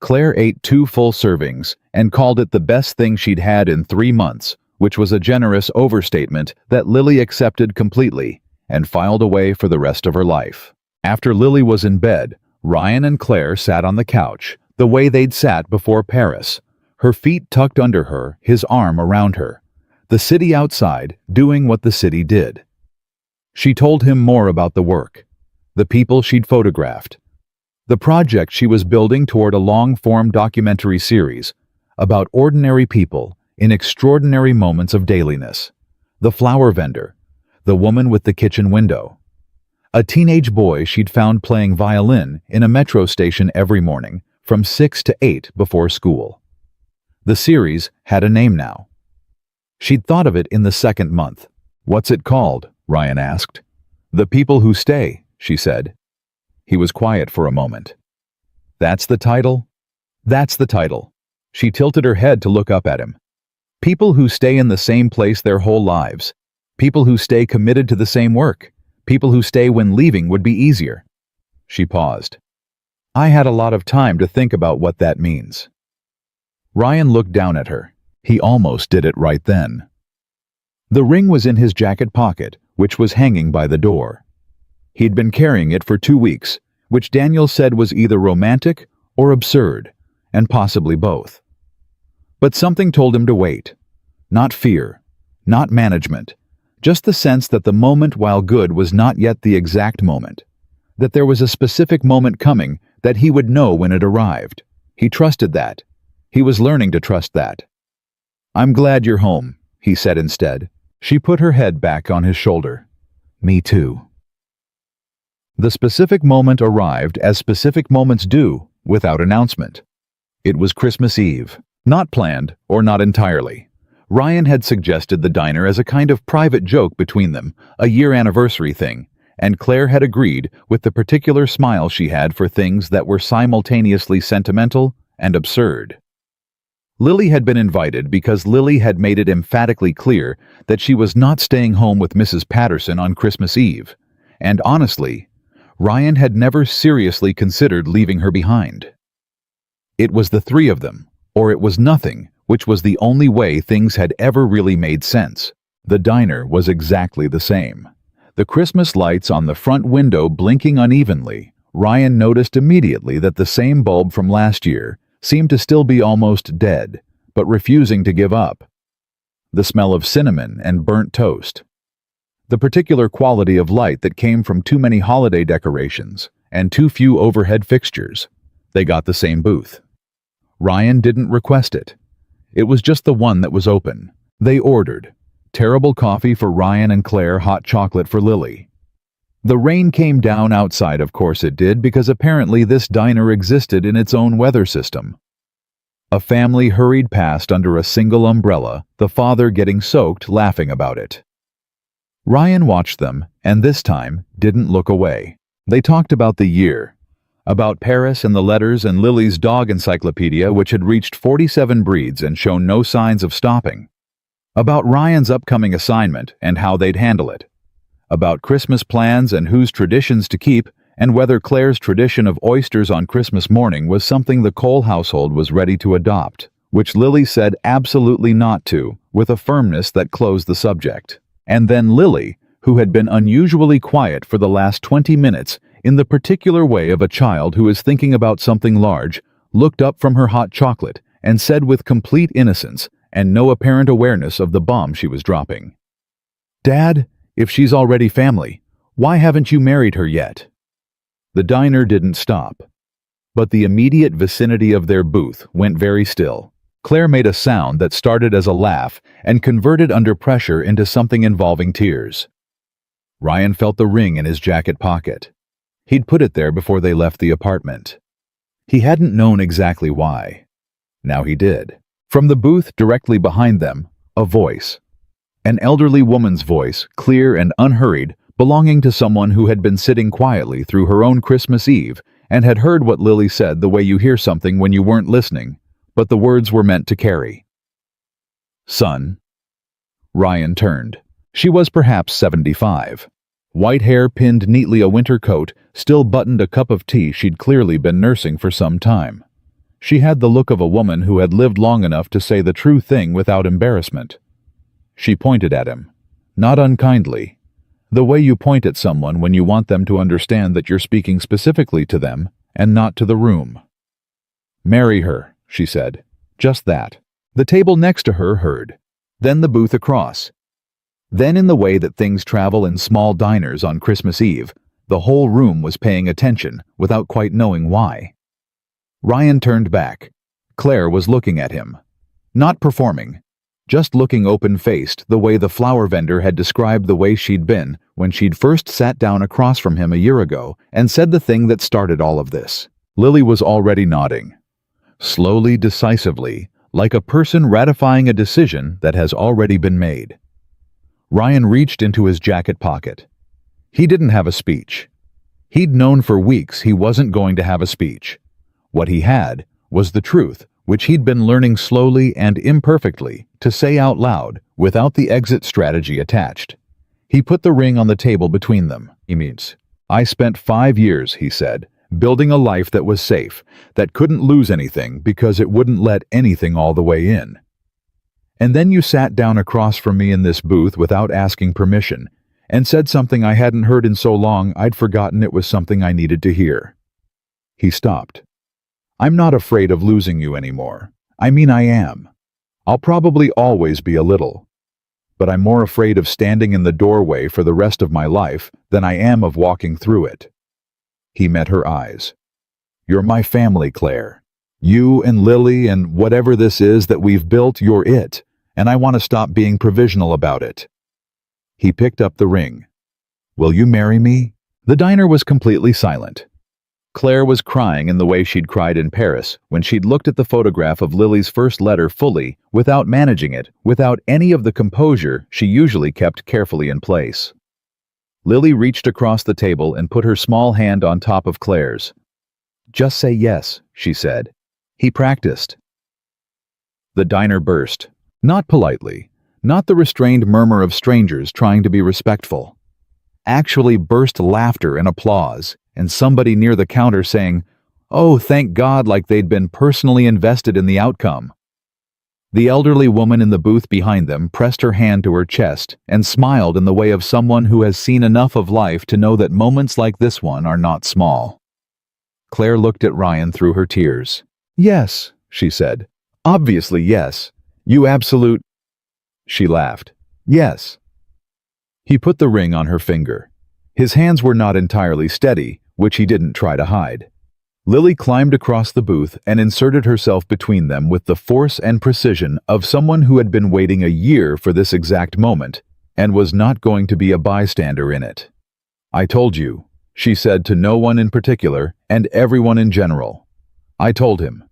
Claire ate 2 full servings and called it the best thing she'd had in 3 months, which was a generous overstatement that Lily accepted completely and filed away for the rest of her life. After Lily was in bed, Ryan and Claire sat on the couch, the way they'd sat before Paris, her feet tucked under her, his arm around her. The city outside, doing what the city did. She told him more about the work, the people she'd photographed, the project she was building toward a long-form documentary series about ordinary people in extraordinary moments of dailiness. The flower vendor, the woman with the kitchen window, a teenage boy she'd found playing violin in a metro station every morning from 6 to 8 before school. The series had a name now. She'd thought of it in the 2nd month. "What's it called?" Ryan asked. "The People Who Stay," she said. He was quiet for a moment. "That's the title?" "That's the title." She tilted her head to look up at him. People who stay in the same place their whole lives. People who stay committed to the same work. People who stay when leaving would be easier. She paused. "I had a lot of time to think about what that means." Ryan looked down at her. He almost did it right then. The ring was in his jacket pocket, which was hanging by the door. He'd been carrying it for 2 weeks, which Daniel said was either romantic or absurd, and possibly both. But something told him to wait. Not fear, not management, just the sense that the moment, while good, was not yet the exact moment, that there was a specific moment coming that he would know when it arrived. He trusted that. He was learning to trust that. "I'm glad you're home," he said instead. She put her head back on his shoulder. "Me too." The specific moment arrived as specific moments do, without announcement. It was Christmas Eve. Not planned, or not entirely. Ryan had suggested the diner as a kind of private joke between them, a year anniversary thing, and Claire had agreed with the particular smile she had for things that were simultaneously sentimental and absurd. Lily had been invited because Lily had made it emphatically clear that she was not staying home with Mrs. Patterson on Christmas Eve, and honestly, Ryan had never seriously considered leaving her behind. It was the 3 of them, or it was nothing, which was the only way things had ever really made sense. The diner was exactly the same. The Christmas lights on the front window blinking unevenly. Ryan noticed immediately that the same bulb from last year seemed to still be almost dead, but refusing to give up. The smell of cinnamon and burnt toast. The particular quality of light that came from too many holiday decorations and too few overhead fixtures. They got the same booth. Ryan didn't request it. It was just the one that was open. They ordered. Terrible coffee for Ryan and Claire, hot chocolate for Lily. The rain came down outside, of course it did, because apparently this diner existed in its own weather system. A family hurried past under a single umbrella, the father getting soaked, laughing about it. Ryan watched them, and this time didn't look away. They talked about the year, about Paris and the letters and Lily's dog encyclopedia, which had reached 47 breeds and shown no signs of stopping, about Ryan's upcoming assignment and how they'd handle it, about Christmas plans and whose traditions to keep, and whether Claire's tradition of oysters on Christmas morning was something the Cole household was ready to adopt, which Lily said absolutely not to, with a firmness that closed the subject. And then Lily, who had been unusually quiet for the last 20 minutes, in the particular way of a child who is thinking about something large, looked up from her hot chocolate and said with complete innocence and no apparent awareness of the bomb she was dropping, "Dad, if she's already family, why haven't you married her yet?" The diner didn't stop, but the immediate vicinity of their booth went very still. Claire made a sound that started as a laugh and converted under pressure into something involving tears. Ryan felt the ring in his jacket pocket. He'd put it there before they left the apartment. He hadn't known exactly why. Now he did. From the booth directly behind them, a voice. An elderly woman's voice, clear and unhurried, belonging to someone who had been sitting quietly through her own Christmas Eve and had heard what Lily said the way you hear something when you weren't listening, but the words were meant to carry. "Son." Ryan turned. She was perhaps 75. White hair pinned neatly a winter coat, still buttoned a cup of tea she'd clearly been nursing for some time. She had the look of a woman who had lived long enough to say the true thing without embarrassment. She pointed at him, not unkindly, the way you point at someone when you want them to understand that you're speaking specifically to them and not to the room. "Marry her," she said. Just that. The table next to her heard. Then the booth across. Then, in the way that things travel in small diners on Christmas Eve, the whole room was paying attention without quite knowing why. Ryan turned back. Claire was looking at him. Not performing. Just looking open-faced, the way the flower vendor had described the way she'd been when she'd first sat down across from him a year ago and said the thing that started all of this. Lily was already nodding. Slowly, decisively, like a person ratifying a decision that has already been made. Ryan reached into his jacket pocket. He didn't have a speech. He'd known for weeks he wasn't going to have a speech. What he had was the truth, which he'd been learning slowly and imperfectly to say out loud without the exit strategy attached. He put the ring on the table between them. "I spent 5 years," he said, "building a life that was safe, that couldn't lose anything because it wouldn't let anything all the way in. And then you sat down across from me in this booth without asking permission and said something I hadn't heard in so long I'd forgotten it was something I needed to hear." He stopped. "I'm not afraid of losing you anymore. I am. I'll probably always be a little. But I'm more afraid of standing in the doorway for the rest of my life than I am of walking through it." He met her eyes. "You're my family, Claire. You and Lily and whatever this is that we've built, you're it, and I want to stop being provisional about it." He picked up the ring. "Will you marry me?" The diner was completely silent. Claire was crying in the way she'd cried in Paris when she'd looked at the photograph of Lily's first letter fully, without managing it, without any of the composure she usually kept carefully in place. Lily reached across the table and put her small hand on top of Claire's. "Just say yes," she said. He practiced. The diner burst. Not politely, not the restrained murmur of strangers trying to be respectful. Actually burst laughter and applause, and somebody near the counter saying, "Oh, thank God," like they'd been personally invested in the outcome. The elderly woman in the booth behind them pressed her hand to her chest and smiled in the way of someone who has seen enough of life to know that moments like this one are not small. Claire looked at Ryan through her tears. "Yes," she said. "Obviously, yes. You absolute—" She laughed. "Yes." He put the ring on her finger. His hands were not entirely steady, which he didn't try to hide. Lily climbed across the booth and inserted herself between them with the force and precision of someone who had been waiting a year for this exact moment and was not going to be a bystander in it. "I told you," she said to no one in particular and everyone in general. "I told him."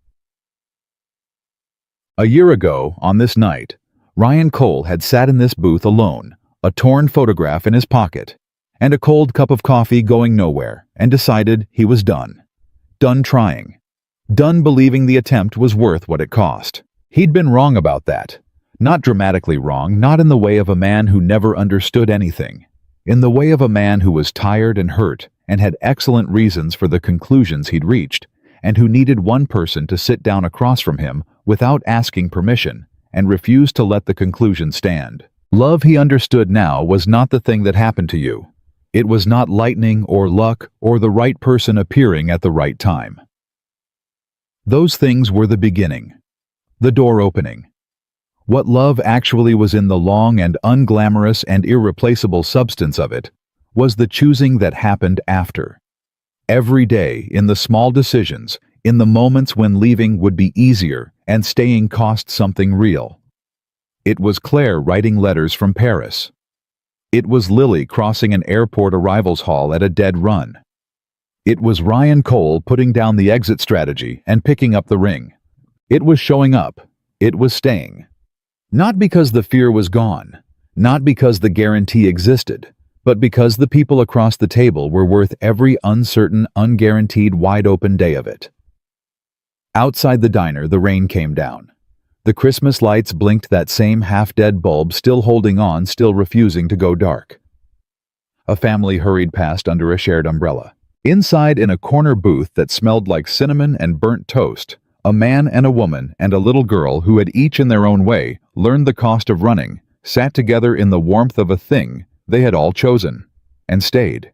A year ago, on this night, Ryan Cole had sat in this booth alone, a torn photograph in his pocket, and a cold cup of coffee going nowhere, and decided he was done. Done trying. Done believing the attempt was worth what it cost. He'd been wrong about that. Not dramatically wrong, not in the way of a man who never understood anything. In the way of a man who was tired and hurt, and had excellent reasons for the conclusions he'd reached, and who needed one person to sit down across from him without asking permission, and refused to let the conclusion stand. Love, he understood now, was not the thing that happened to you. It was not lightning or luck or the right person appearing at the right time. Those things were the beginning, the door opening. What love actually was in the long and unglamorous and irreplaceable substance of it was the choosing that happened after. Every day, in the small decisions, in the moments when leaving would be easier and staying cost something real. It was Claire writing letters from Paris. It was Lily crossing an airport arrivals hall at a dead run. It was Ryan Cole putting down the exit strategy and picking up the ring. It was showing up. It was staying. Not because the fear was gone, not because the guarantee existed, but because the people across the table were worth every uncertain, unguaranteed, wide-open day of it. Outside the diner, the rain came down. The Christmas lights blinked, that same half-dead bulb still holding on, still refusing to go dark. A family hurried past under a shared umbrella. Inside, in a corner booth that smelled like cinnamon and burnt toast, a man and a woman and a little girl who had each in their own way learned the cost of running, sat together in the warmth of a thing they had all chosen, and stayed.